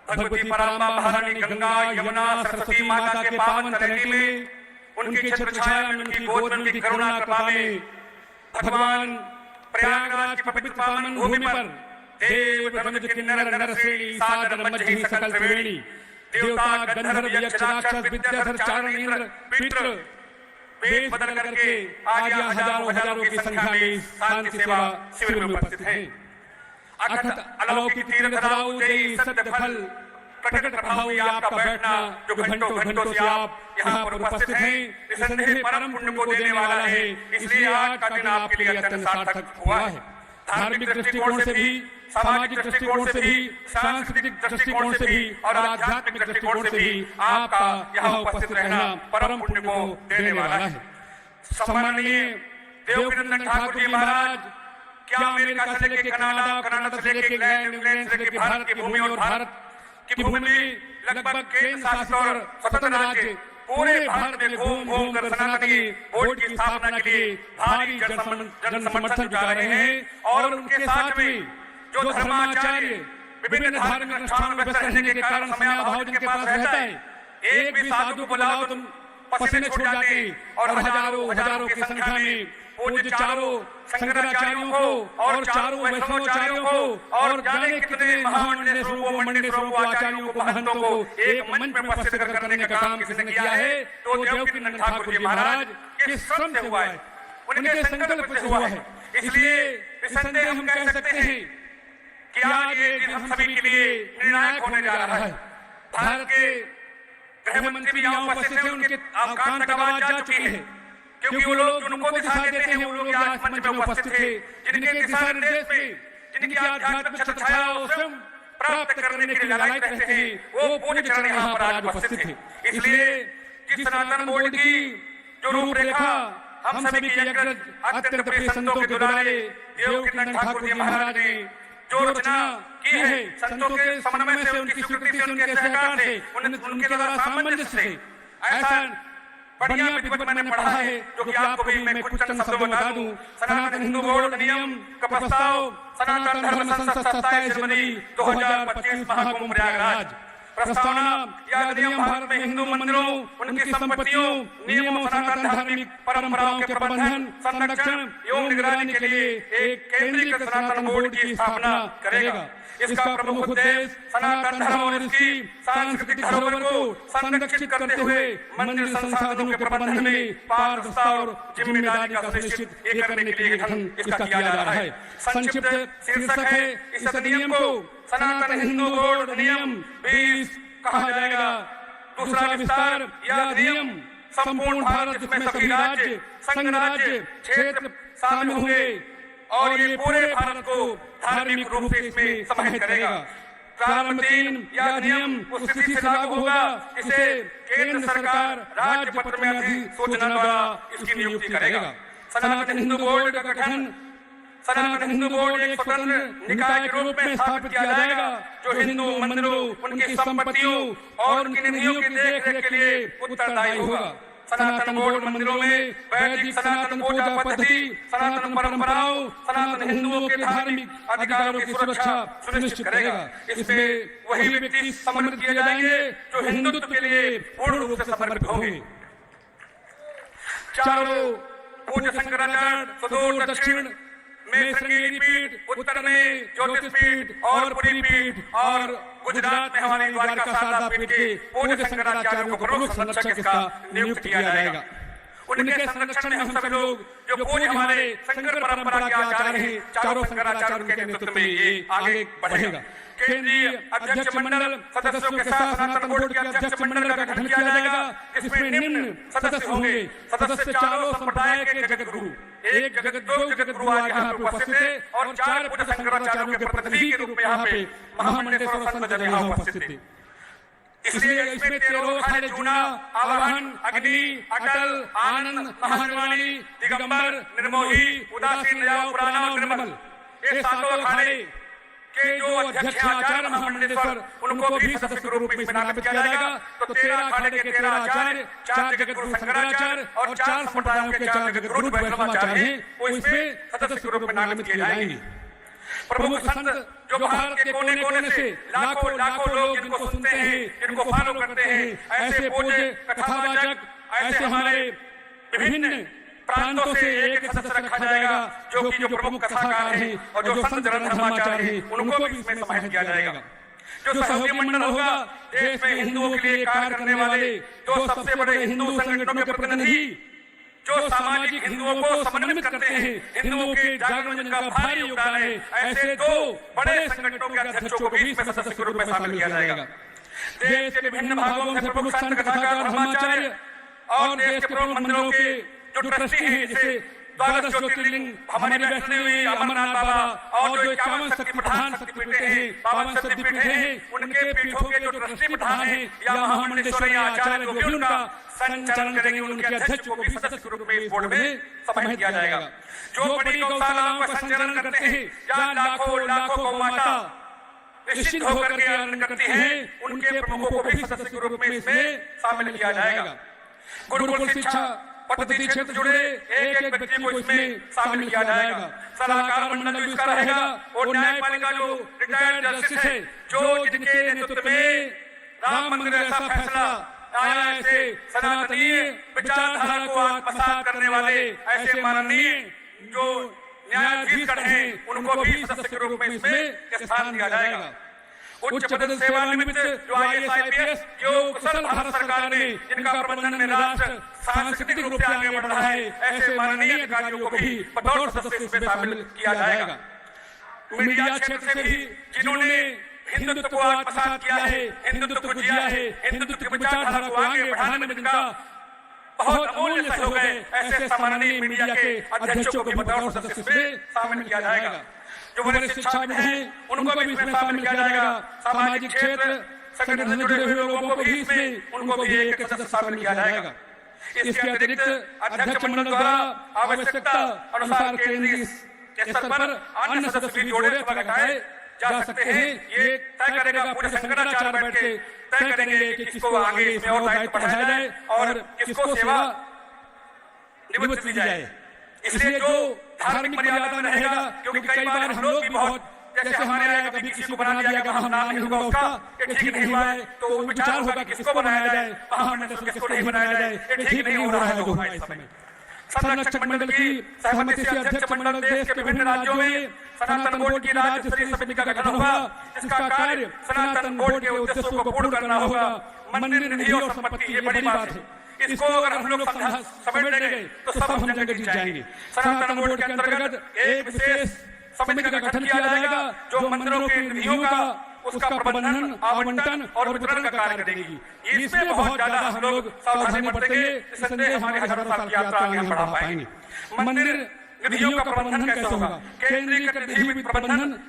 Speaker 3: भगवती पराम्बा महारानी गंगा यमुना सरस्वती माता के पावन तलने में, उनकी छत्र छाया में, उनकी गोद में, उनकी करुणा कृपा में भगवान प्रयागराज की पवित्र पावन भूमि पर देव धनुज किन्नर नरसेनी सादर मज्जहि सकल त्रिवेणी, देवता गंधर्व यक्ष राक्षस विद्याधर चारण इंद्र पितृ वेश बदल करके आज यहाँ हजारों की संख्या में शांति सेवा शिविर में उपस्थित हैं। अखत अलौकिक तीर्थराव जय सत्य फल प्रकट प्रभाव आपका बैठना जो घंटों से आप यहाँ पर उपस्थित हैं, निसंदेह परम पुण्य को देने वाला है। इसलिए आज का दिन आपके लिए अत्यंत सार्थक हुआ है। धार्मिक दृष्टिकोण से भी, सामाजिक दृष्टिकोण से भी, सांस्कृतिक दृष्टिकोण से भी और आध्यात्मिक दृष्टिकोण से भी आपका यहाँ उपस्थित रहना परम पुण्य को देने वाला है। सम्माननीय देवकीनंदन ठाकुर जी महाराज, क्या अमेरिका से लेकर कनाडा, कनाडा से लेकर इंग्लैंड से लेकर भारत की भूमि और भारत की भूमि में लगभग केंद्र शासित और स्वतंत्र राज्य पूरे भारत में घूम कर सनातनी बोर्ड की स्थापना के लिए भारी जन समर्थन जुटा रहे हैं और उनके साथ में जो धर्माचार्य विभिन्न धार्मिक अनुष्ठानों में व्यस्त रहने के कारण समयाभाव जिनके पास रहता है, एक भी साधु को बुलाओ तुम पसीने छूट जाते और हजारों की संख्या में पूज्य चारों शंकराचार्यों को और चारों वैष्णवाचार्यों को और जाने कितने महामंडलेश्वरों को, आचार्यों को, महंतों को एक मंच में उपस्थित करने का काम किसने किया है? तो देवकीनंदन ठाकुर जी महाराज के श्रम से हुआ है, उनके संकल्प से हुआ है। इसलिए निसंदेह हम कह सकते हैं कि आज ये दिन हम सभी के लिए निर्णायक होने जा रहा है। भारत के गृह मंत्री यहाँ उपस्थित हैं, उनके कान तक आवाज जा चुकी है, क्योंकि वो लोग जो उनको दिशा देते हैं वो लोग आज मंच में उपस्थित थे, जिनके दिशा निर्देश में, जिनकी आध्यात्मिक छत्र छाया और स्वयं प्राप्त करने के लिए लायक रहते हैं, वो पूरे चरण यहाँ पर आज उपस्थित थे। इसलिए जिस सनातन बोर्ड की जो रूपरेखा हम सभी के अग्रज अत्यंत प्रिय संतों के दुलारे देवकीनंदन ठाकुर जी महाराज ने जो रचना की है, संतों के समन्वय से, उनकी स्वीकृति से, उनके सहकार से, उनके द्वारा सामंजस्य से, ऐसा बढ़िया विधिवत मैंने पढ़ा है जो कि आपको भी मैं कुछ चंद शब्दों में बता दूं। सनातन हिंदू बोर्ड अधिनियम का प्रस्ताव सनातन धर्म संसद 27 जनवरी 2025 महाकुंभ प्रयागराज। प्रस्तावना यह अधिनियम भारत में हिंदू मंदिरों, उनकी संपत्तियों, नियमों, सनातन धार्मिक परंपराओं के प्रबंधन, संरक्षण एवं निगरानी के लिए एक केंद्रीय सनातन बोर्ड की स्थापना करेगा। इसका प्रमुख उद्देश्य सनातन धर्म और इसकी सांस्कृतिक धरोहर को संरक्षित करते हुए मंदिर संसाधनों के प्रबंधन में पारदर्शिता और जिम्मेदारी का सुनिश्चित करने के लिए गठन इसका किया जा रहा है। संक्षिप्त शीर्षक है इस अधिनियम को सनातन हिंदू बोर्ड अधिनियम 20 कहा जाएगा। दूसरा विस्तार, यह अधिनियम संपूर्ण भारत जिसमें सभी राज्य, संघ राज्य, क्षेत्र शामिल होंगे और ये पूरे भारत को धार्मिक रूप से इसमें समाहित करेगा। प्रारंभ 3 यह अधिनियम उस तिथि से लागू होगा जिसे केंद्र सरकार राज्य पत्र में अधिसूचना द्वारा इसकी नियुक्ति करेगा। सनातन हिंदू बोर्ड का गठन सनातन हिंदू बोर्ड एक स्वतंत्र निकाय के रूप में स्थापित किया जाएगा जो हिंदू मंदिरों, उनकी संपत्तियों और उनकी निधियों की देखरेख के लिए उत्तरदायी होगा। सनातन बोर्ड मंदिरों में वैदिक सनातन पूजा पद्धति, सनातन परंपराओं, सनातन हिंदुओं के धार्मिक अधिकारों की सुरक्षा सुनिश्चित करेगा। इसमें वही व्यक्ति सम्मानित किए जाएंगे जो हिंदुत्व के लिए पूर्ण रूप से समर्पित होंगे। चारों पूज्य शंकराचार्य सुदूर दक्षिण में श्रृंगेरी पीठ, उत्तर में ज्योतिष पीठ और पुरी पीठ और गुजरात में हमारी द्वारका शारदा पीठ के पूज्य शंकराचार्यों को प्रमुख संरक्षक इसका नियुक्त किया जाएगा। उनके संरक्षण में हम सभी लोग जो पूज्य हमारे शंकर परंपरा के आचार्य हैं, चारों शंकराचार्यों के नेतृत्व में ये आगे बढ़ेगा। केंद्रीय अध्यक्ष मंडल सदस्यों के साथ सनातन बोर्ड के अध्यक्ष मंडल का गठन किया जाएगा। इसमें निम्न सदस्य होंगे। सदस्य चारों संप्रदाय के जगत गुरु, एक जगत दो जगत गुरु आज यहाँ पे उपस्थित है और 4 पूज्य शंकराचार्यों के प्रतिनिधि के रूप में यहाँ पे महामंडलेश्वर संत जन यहाँ उपस्थित है। इसलिए इसमें 13 अखाड़े चूना, आवाहन, अग्नि, अटल, आनंद, महानिर्वाणी, दिगंबर, निर्मोही, उदासीन, पुराना और निर्मल, ये 7 अखाड़े के जो अध्यक्ष आचार्य महामंडलेश्वर उनको भी सदस्य के रूप में नामित किया जाएगा। तो 13 अखाड़े के 13 आचार्य, 4 जगत गुरु शंकराचार्य और 4 संप्रदायों के 4 जगत गुरु वैष्णवाचार्य हैं, वो इसमें सदस्य के रूप में नामित किए जाएंगे। प्रमुख संत जो भारत के कोने कोने से लाखों लोग जिनको सुनते हैं, जिनको फॉलो करते हैं, ऐसे पूज्य कथावाचक, ऐसे हमारे विभिन्न प्रांतों से एक सदस्य रखा जाएगा जो कि जो प्रमुख कथाकार हैं और जो संत जन धर्माचार्य हैं, उनको भी इसमें समाहित किया जाएगा। जो सहयोगी मंडल होगा, देश में हिंदुओं के लिए कार्य करने वाले जो सबसे बड़े हिंदू संगठनों के प्रतिनिधि, जो सामाजिक हिंदुओं को समन्वित करते हैं, हिंदुओं के जागरण जिनका भारी योगदान है, ऐसे 2 बड़े संगठनों के अध्यक्षों को भी इसमें सदस्य के रूप में शामिल किया जाएगा। देश के विभिन्न भागों से प्रमुख संत कथाकार धर्माचार्य और देश के प्रमुख मंदिरों के जो ट्रस्टी हैं, जैसे 12 ज्योतिर्लिंग, हमारी वैष्णो देवी, अमरनाथ बाबा और जो 51 शक्ति प्रधान शक्तिपीठे हैं, 52 शक्तिपीठे हैं, उनके पीठों के जो ट्रस्टी प्रधान हैं या महामंडलेश्वर आचार्य जो भी उनका संचालन करेंगे, उनके अध्यक्ष को भी सदस्य के रूप में इस बोर्ड में समाहित किया जाएगा। जो बड़ी गौशालाओं का संचालन करते हैं, जहाँ लाखों गौ माता निश्चित होकर के आनंद करती हैं, उनके प्रमुखों को भी सदस्य के रूप में इसमें शामिल किया जाएगा। गुरुकुल शिक्षा पद्धति क्षेत्र जुड़े एक व्यक्ति को इसमें शामिल किया जाएगा। सलाहकार मंडल भी उसका रहेगा और न्यायपालिका जो रिटायर्ड जस्टिस है, जो जिनके नेतृत्व में राम मंदिर ऐसा फैसला आया, ऐसे सनातनी विचारधारा को आत्मसात करने वाले ऐसे माननीय जो न्यायाधीश हैं, उनको भी सदस्य के रूप में इसमें स्थान दिया जाएगा। उच्च पद सेवा निमित्त जो IAS IPS जो कुशल भारत सरकार ने जिनका प्रबंधन में राष्ट्र सांस्कृतिक रूप से आगे बढ़ रहा है, ऐसे माननीय अधिकारियों को भी बतौर सदस्य इसमें शामिल किया जाएगा। मीडिया क्षेत्र से भी जिन्होंने हिंदुत्व को आत्मसात किया है, हिंदुत्व को जिया है, हिंदुत्व की विचारधारा को आगे बढ़ाने में जिनका बहुत अमूल्य सहयोग है, ऐसे सम्माननीय मीडिया के अध्यक्षों को भी बतौर सदस्य इसमें शामिल किया जाएगा। जो वरिष्ठ शिक्षाविद हैं, उनको भी इसमें शामिल किया जाएगा। सामाजिक क्षेत्र संगठन से जुड़े हुए लोगों को भी इसमें उनको भी एक सदस्य शामिल किया जाएगा। इसके अतिरिक्त अध्यक्ष मंडल द्वारा आवश्यकता अनुसार केंद्रीय स्तर पर अन्य सदस्य भी जोड़े अथवा घटाए जा सकते हैं। ये तय करेगा पूरे शंकराचार्य बैठ के तय करेंगे कि किसको आगे इसमें और दायित्व बढ़ाया जाए और किसको सेवा निवृत्त दी जाए। इसलिए जो धार्मिक मर्यादा में रहेगा, क्योंकि कई बार हम लोग भी बहुत जैसे हमारे यहाँ कभी किसी को बना दिया गया, हम नाम नहीं होगा उसका, ये ठीक नहीं हुआ है, तो विचार होगा कि किसको बनाया जाए, महामंडलेश्वर किसको नहीं बनाया जाए, ये ठीक नहीं हो रहा है जो इस समय। संरक्षक मंडल की सहमति से अध्यक्ष मंडल देश के विभिन्न राज्यों में सनातन बोर्ड की राज्य स्तरीय समिति का गठन होगा, जिसका कार्य सनातन बोर्ड के उद्देश्यों को पूर्ण करना होगा। मंदिर निधि और संपत्ति ये बड़ी बात है, इसको अगर हम लोग समेट देंगे तो सब हम जगह जीत जाएंगे। सनातन बोर्ड के अंतर्गत एक विशेष समिति का गठन किया जाएगा जो मंदिरों की निधियों का उसका प्रबंधन, आवंटन और वितरण का कार्य करेगी। इसमें बहुत ज्यादा हम लोग सावधानी बरतेंगे, संदेह हमारे 1000 साल की यात्रा आगे हम बढ़ा पाएंगे। मंदिर निधियों का प्रबंधन कैसे होगा? केंद्रीकृत निधि प्रबंधन,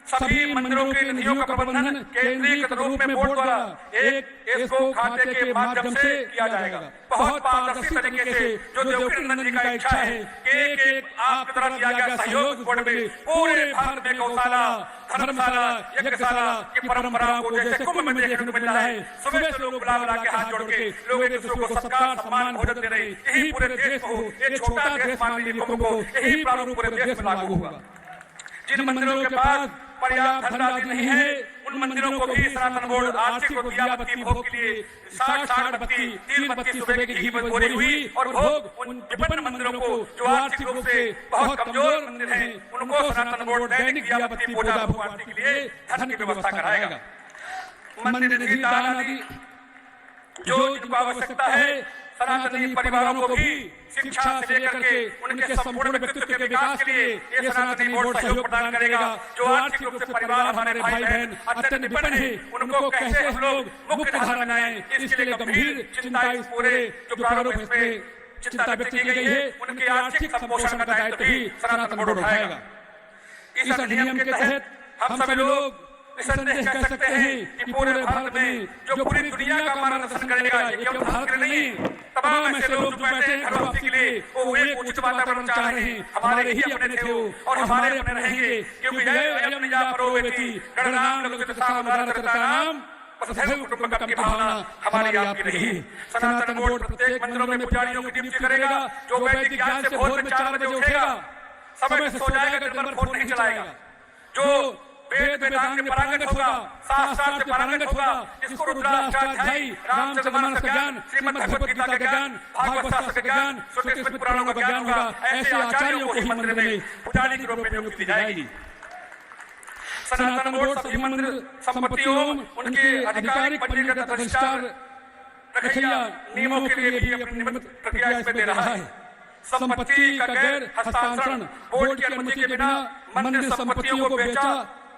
Speaker 3: सभी मंदिरों के निधियों का प्रबंधन केंद्रीकृत रूप में बोर्ड द्वारा एक इसको खाते के माध्यम से किया जाएगा। बहुत पारदर्शी तरीके से जो देवकीनंदन जी का इच्छा है कि एक आपकी तरफ दिया गया सहयोग बोर्ड में पूरे भारत में गौशाला, धर्मशाला, यज्ञशाला की परंपराओं को जैसे कुंभ में देखने को मिल रहा है। सुबह से लोग बुला के हाथ जोड़ के लोग एक दूसरे को सत्कार सम्मान भोजन दे रहे हैं। यही पूरे देश को, ये छोटा देश मान लीजिए कुंभ को, यही प्रारूप पूरे देश में लागू होगा। जिन मंदिरों के पास पर्याप्त धनराशि नहीं है उन मंदिरों को भी सनातन बोर्ड आर्थिक और दिया बत्ती भोग के लिए 60 बत्ती 3 बत्ती सुबह की घी बोरी हुई और भोग उन विभिन्न मंदिरों को जो आर्थिक रूप से बहुत कमजोर मंदिर हैं उनको सनातन बोर्ड दैनिक दिया बत्ती पूजा भोग आरती के लिए धन की व्यवस्था कराएगा। मंदिर निधि दान आदि जो जिनको आवश्यकता है सनातनी परिवारों को भी शिक्षा से लेकर के उनके संपूर्ण व्यक्तित्व के विकास के लिए ये सनातनी बोर्ड सहयोग प्रदान करेगा। जो आर्थिक रूप से परिवार हमारे भाई बहन अत्यंत विपन्न है उनको कैसे हम लोग मुख्य धारा में आए, इसके लिए गंभीर चिंता इस पूरे जो प्रारूप पे चिंता व्यक्त की गई है उनके आर्थिक संपोषण का दायित्व भी सनातन बोर्ड उठाएगा। इस अधिनियम के तहत हम सभी लोग निसंदेह कह सकते हैं कि पूरे भारत में जो पूरी दुनिया का मार्गदर्शन करेगा, ये केवल भारत में नहीं तमाम ऐसे लोग जो बैठे हैं घर वापसी के लिए वो एक उचित वातावरण चाह रहे हैं। हमारे ही अपने थे वो और हमारे अपने रहेंगे, क्योंकि अयम निजा परोवेति गणनाम लोकत सामदान करतानाम वसुधैव कुटुंबकम की भावना हमारी आपकी रही। सनातन बोर्ड प्रत्येक मंदिरों में पुजारियों की नियुक्ति करेगा जो वैदिक ज्ञान से भोर में 4 बजे उठेगा, समय से सो जाएगा, दिन भर फोन नहीं चलाएगा, जो वेद वेदांग में पारंगत होगा, शास्त्र में पारंगत होगा, जिसको रुद्राष्टाध्यायी, रामचरितमानस का ज्ञान, श्रीमद् भगवत गीता का ज्ञान, भागवत शास्त्र का ज्ञान, श्रुति स्मृति पुराणों का ज्ञान होगा। ऐसे आचार्यों को ही मंदिर में पुजारी के रूप में नियुक्ति दी जाएगी। सनातन बोर्ड सभी मंदिर संपत्तियों उनके आधिकारिक पंजीकृत रजिस्ट्रार रखैया नियमों के लिए भी अपनी नियमित प्रक्रिया इसमें दे रहा है। संपत्ति का गैर हस्तांतरण बोर्ड की अनुमति के बिना मंदिर संपत्तियों को बेचा,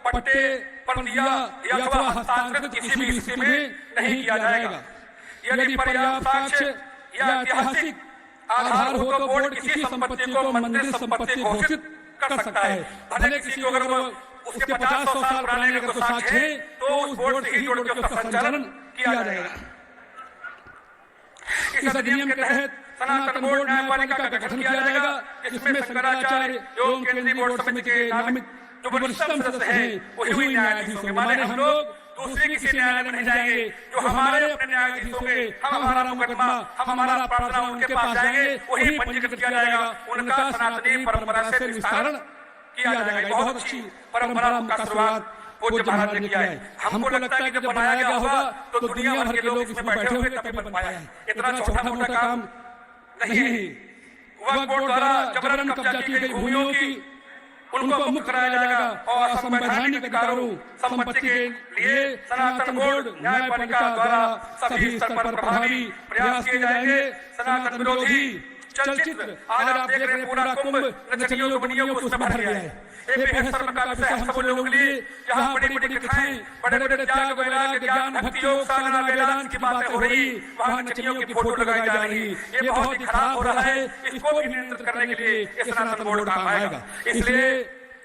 Speaker 3: पट्टे पर दिया या अथवा हस्तांतरित किसी भी स्थिति में नहीं किया जाएगा। यदि पर्याप्त साक्ष्य या ऐतिहासिक आधार हो तो बोर्ड किसी संपत्ति को मंदिर संपत्ति घोषित कर सकता है। भले किसी को अगर उसके 50-100 साल पुराने अगर तो साक्ष्य है तो उस बोर्ड से ही जोड़ के उसका संचालन किया जाएगा। इस अधिनियम के तहत सनातन बोर्ड न्यायपालिका का गठन किया जाएगा, जिसमें शंकराचार्य एवं केंद्रीय बोर्ड समिति के नामित जो वरिष्ठतम सदस्य हैं वही हुई न्यायाधीश होंगे। माने हम लोग दूसरे किसी न्यायालय में नहीं जाएंगे, जो हमारे अपने न्यायाधीश होंगे, हम हमारा मुकदमा, हम हमारा प्रार्थना उनके पास जाएंगे, वही पंजीकृत किया जाएगा, उनका सनातनी परंपरा से विस्तारण किया जाएगा। बहुत अच्छी परंपरा का शुरुआत पूज्य महाराज ने किया है। हमको लगता है कि जब बनाया गया होगा तो दुनिया भर के लोग इसमें बैठे होंगे तभी बन पाया है। इतना छोटा मोटा काम नहीं है। वक्फ बोर्ड द्वारा जबरन कब्जा की गई भूमियों की उनको मुक्त कराया जाएगा और संवैधानिक अधिकारों संपत्ति के लिए सनातन बोर्ड न्यायपालिका द्वारा सभी स्तर पर प्रभावी प्रयास किए जाएंगे। सनातन विरोधी चलचित्र आज आप देख रहे हैं पूरा कुंभ रचनियों बनियों को उसमें भर गया है। ये बेहद शर्म का विषय हम सब लोगों के लिए, जहाँ बड़ी बड़ी कथाएं, बड़े बड़े त्याग वैराग्य ज्ञान भक्ति योग साधना वेदांत की बातें हो रही, वहाँ नचनियों की फोटो लगाई जा रही। ये बहुत ही खराब हो रहा है। इसको भी नियंत्रित करने के लिए ये सनातन बोर्ड काम आएगा। इसलिए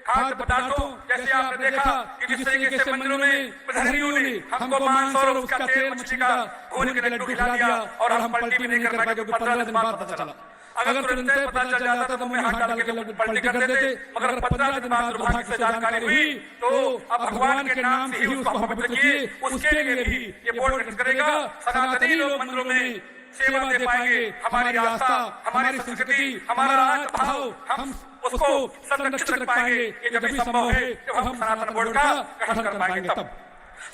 Speaker 3: खाद्य पदार्थों जैसे आपने देखा कि जिस तरीके से मंदिरों में प्रधानियों ने हमको मांस और उसका तेल मछली का भून के लड्डू खिला दिया और हम पलटी भी नहीं कर पाए, क्योंकि 15 दिन बाद पता चला। अगर तुरंत पता चल जाता तो मुंह में हाथ डाल के पलटी कर देते, मगर 15 दिन बाद दुर्भाग्य से जानकारी हुई तो अब भगवान के नाम से ही उसको हम पवित्र किए। उसके लिए भी ये बोर्ड करेगा। सनातनी लोग मंदिरों में सेवा दे पाएंगे, हमारी आस्था, हमारी संस्कृति, हमारा भाव हम उसको संरक्षित रख पाएंगे। ये जब भी संभव है जब हम सनातन बोर्ड का गठन कर पाएंगे। तब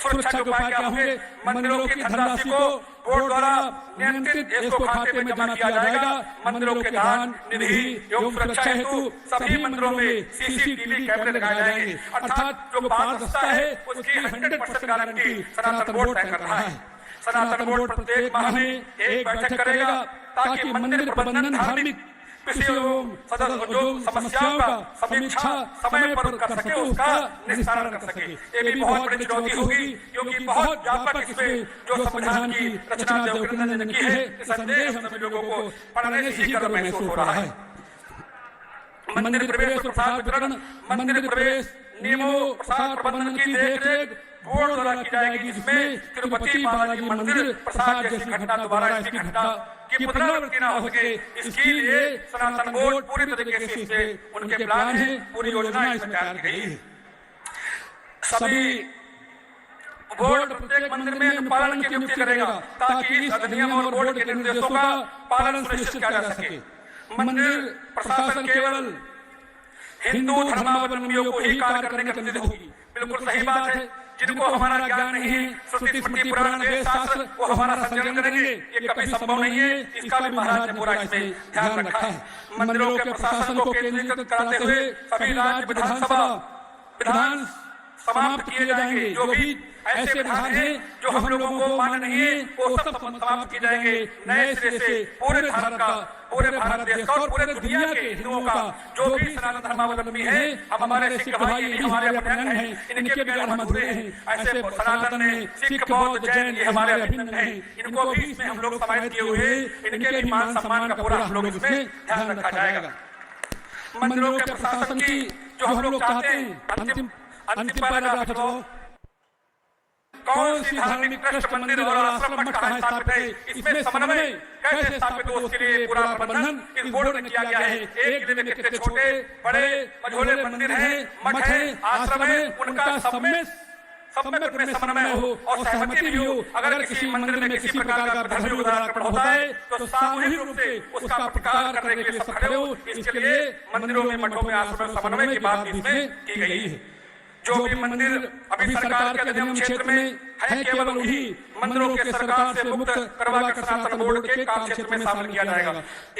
Speaker 3: सुरक्षा के उपाय क्या होंगे? मंदिरों की धनराशि को बोर्ड द्वारा नियंत्रित इसको खाते में जमा किया जाएगा। मंदिरों के दान निधि एवं सुरक्षा हेतु सभी मंदिरों में सीसीटीवी कैमरे लगाए जाएंगे। अर्थात जो पारदर्शिता है उसकी 100% गारंटी सनातन बोर्ड तय कर रहा है। सनातन बोर्ड प्रत्येक माह में एक बैठक करेगा ताकि मंदिर प्रबंधन धार्मिक विषयों जो समस्याओं का समीक्षा समय पर कर सके, उसका निस्तारण कर सके। ये भी बहुत बड़ी चुनौती होगी, क्योंकि बहुत व्यापक इसमें जो संविधान की रचना देवकीनंदन ने की है, संदेह हम सभी लोगों को पढ़ने से ही गर्व महसूस हो रहा है।
Speaker 6: मंदिर प्रवेश और प्रसाद वितरण, मंदिर प्रवेश नियमों प्रसाद प्रबंधन की देखरेख बोर्ड द्वारा की जाएगी, जिसमें तिरुपति बालाजी मंदिर प्रसाद जैसी घटना दोबारा इसकी घटना की पुनरावृत्ति न हो सके, इसके लिए सनातन बोर्ड पूरी तरीके से इसके उनके प्लान है, पूरी योजना इसमें तैयार की गई है। सभी बोर्ड प्रत्येक मंदिर में अनुपालन की नियुक्ति करेगा ताकि इस अधिनियम और बोर्ड के निर्देशों का पालन सुनिश्चित किया जा सके। मंदिर प्रशासन केवल हिंदू धर्मावलंबियों को ही कार्य करने की निर्देश होगी। बिल्कुल सही बात है। जिनको हमारा ज्ञान नहीं है, श्रुति स्मृति पुराण वेद शास्त्र, वो हमारा संचालन करेंगे, ये कभी संभव नहीं है। इसका भी महाराज ने पूरा इसमें ध्यान रखा है। मंदिरों के प्रशासन को केंद्रीकृत कराते हुए सभी राज्य विधानसभा विधान समाप्त किए जाएंगे। जो भी ऐसे विधान हैं जो हम लोगों को मान्य नहीं है, वो सब समाप्त किए जाएंगे। नए सिरे से पूरे भारत का, पूरे भारत देश का और पूरे दुनिया के हिंदुओं का जो भी सनातन धर्मावलंबी है, हम हमारे सिख भाई, ये हमारे अपने अंग हैं, इनके बगैर हम अधूरे हैं। ऐसे सनातन में सिख, बौद्ध, जैन ये हमारे अभिन्न हैं, इनको भी इसमें हम लोग समाहित किए हुए, इनके भी मान सम्मान का पूरा हम लोग इसमें ध्यान रखा जाएगा। मंदिरों के प्रशासन की जो हम लोग चाहते हैं, अंतिम पैराग्राफ है, कौन सी धार्मिक ट्रस्ट मंदिर और आश्रम मठ कहाँ स्थापित है, इसमें समन्वय कैसे स्थापित हो, उसके लिए पूरा प्रबंधन इस बोर्ड में किया गया है। एक दिन में कितने छोटे बड़े मझोले मंदिर हैं, मठ हैं, आश्रम है, उनका सम्यक में समन्वय हो और सहमति भी हो। अगर किसी मंदिर में किसी प्रकार का धर्मी उदाहरण होता है तो सामूहिक रूप से उसका प्रतिकार करने के लिए सब खड़े हो। इसके लिए मंदिरों में, मठों में, आश्रमों में समन्वय की बात इसमें की गई है। जो भी मंदिर अभी सरकार के अधिनियम क्षेत्र में है, केवल उन्हीं मंदिरों के सरकार से मुक्त करवाकर सनातन बोर्ड के कार्य क्षेत्र में शामिल किया जाएगा।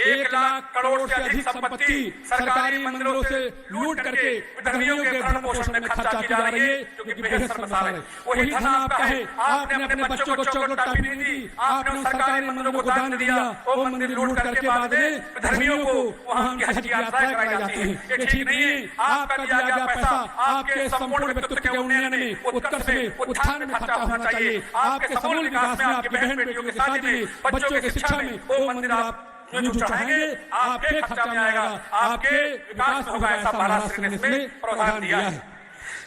Speaker 6: 1 लाख करोड़ से अधिक संपत्ति सरकारी मंदिरों से लूट करके धर्मियों के भरण पोषण में खर्चा की जा रही है, जो कि बेहद शर्मसार है। वही धन आपका है, आपने अपने बच्चों को चॉकलेट टॉफी नहीं दी, आपने सरकारी मंदिरों को दान दिया, वो मंदिर लूट करके बाद में धर्मियों को वहां उनकी हज की यात्राएं कराई जाती है। ये ठीक नहीं है। आपका दिया गया पैसा आपके संपूर्ण व्यक्तित्व के उन्नयन में, उत्कर्ष में, उत्थान में खर्चा होना चाहिए। आपके समूल विकास में, आपकी बहन बेटियों की शादी में, बच्चों की शिक्षा में वो मंदिर आप जो चाहेंगे आपके खर्चा में आएगा, आपके विकास होगा। ऐसा महाराष्ट्र ने इसमें प्रावधान दिया है।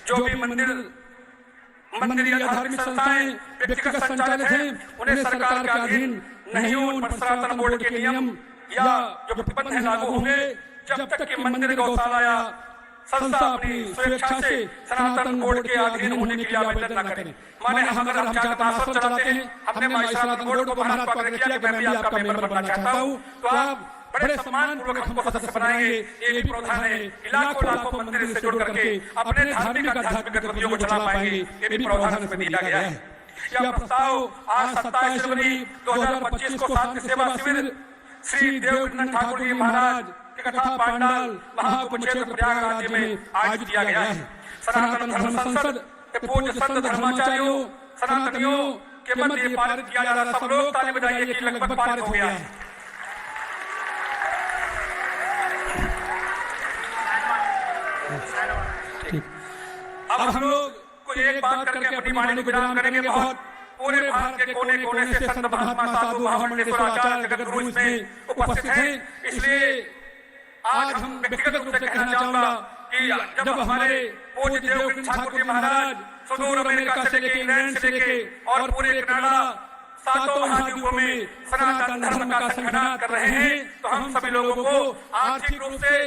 Speaker 6: जो भी मंदिर या धार्मिक संस्थाएं व्यक्तिगत संचालित हैं, उन्हें सरकार के अधीन नहीं हो। उन पर सनातन बोर्ड के नियम या जो प्रतिबंध लागू होंगे। जब तक कि मंदिर, गौशाला या संस्था अपनी स्वेच्छा से सनातन बोर्ड के अधीन होने के लिए आवेदन न करें। माने अगर हम चाहते आश्रम चलाते हैं, हमने सनातन बोर्ड को महाराज को आग्रह किया कि मैं भी आपका मेंबर बनना चाहता हूँ, तो आप बड़े सम्मान पूर्वक हमको सदस्य बनाएंगे। ये भी प्रावधान है। लाखों मंदिर से जुड़ करके अपने धार्मिक आध्यात्मिक गतिविधियों को चला पाएंगे। ये भी प्रावधान इसमें दिया गया है। यह प्रस्ताव आज 27 जनवरी 2025 को शांति सेवा शिविर श्री देवकीनंदन ठाकुर जी महाराज के कथा पांडाल महाकुंभ क्षेत्र प्रयागराज में आयोजित किया गया है। सनातन धर्म संसद के पूज्य संत धर्माचार्यों, सनातनियों के मध्य पारित किया जा रहा। सब लोग ताली बजाइए कि लगभग पारित हो गया है। अब हम लोग कुछ एक बात करके अपनी वाणी को विराम करेंगे। बहुत पूरे भारत के कोने कोने से संत महात्मा साधु महामंडलेश्वर आचार्य जगत गुरु इसमें उपस्थित हैं। इसलिए आज हम व्यक्तिगत रूप से कहना चाहूंगा कि जब हमारे पूज्य देवकीनंदन ठाकुर जी महाराज सुदूर अमेरिका से लेके, इंग्लैंड से लेके और पूरे कनाडा सातों महाद्वीपों में सनातन धर्म का संघटन कर रहे हैं, तो हम सभी लोगों को आर्थिक रूप से,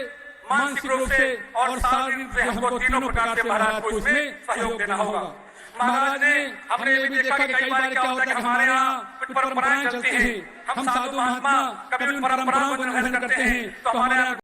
Speaker 6: मानसिक रूप से और शारीरिक से हमको तीनों प्रकार से महाराज को इसमें सहयोग देना होगा। महाराज ने हमने ये भी देखा कि कई बार क्या होता है कि हमारे यहाँ कुछ परंपराएं चलती हैं। हम साधु महात्मा कभी उन परंपराओं को निषेध करते हैं, तो हमारे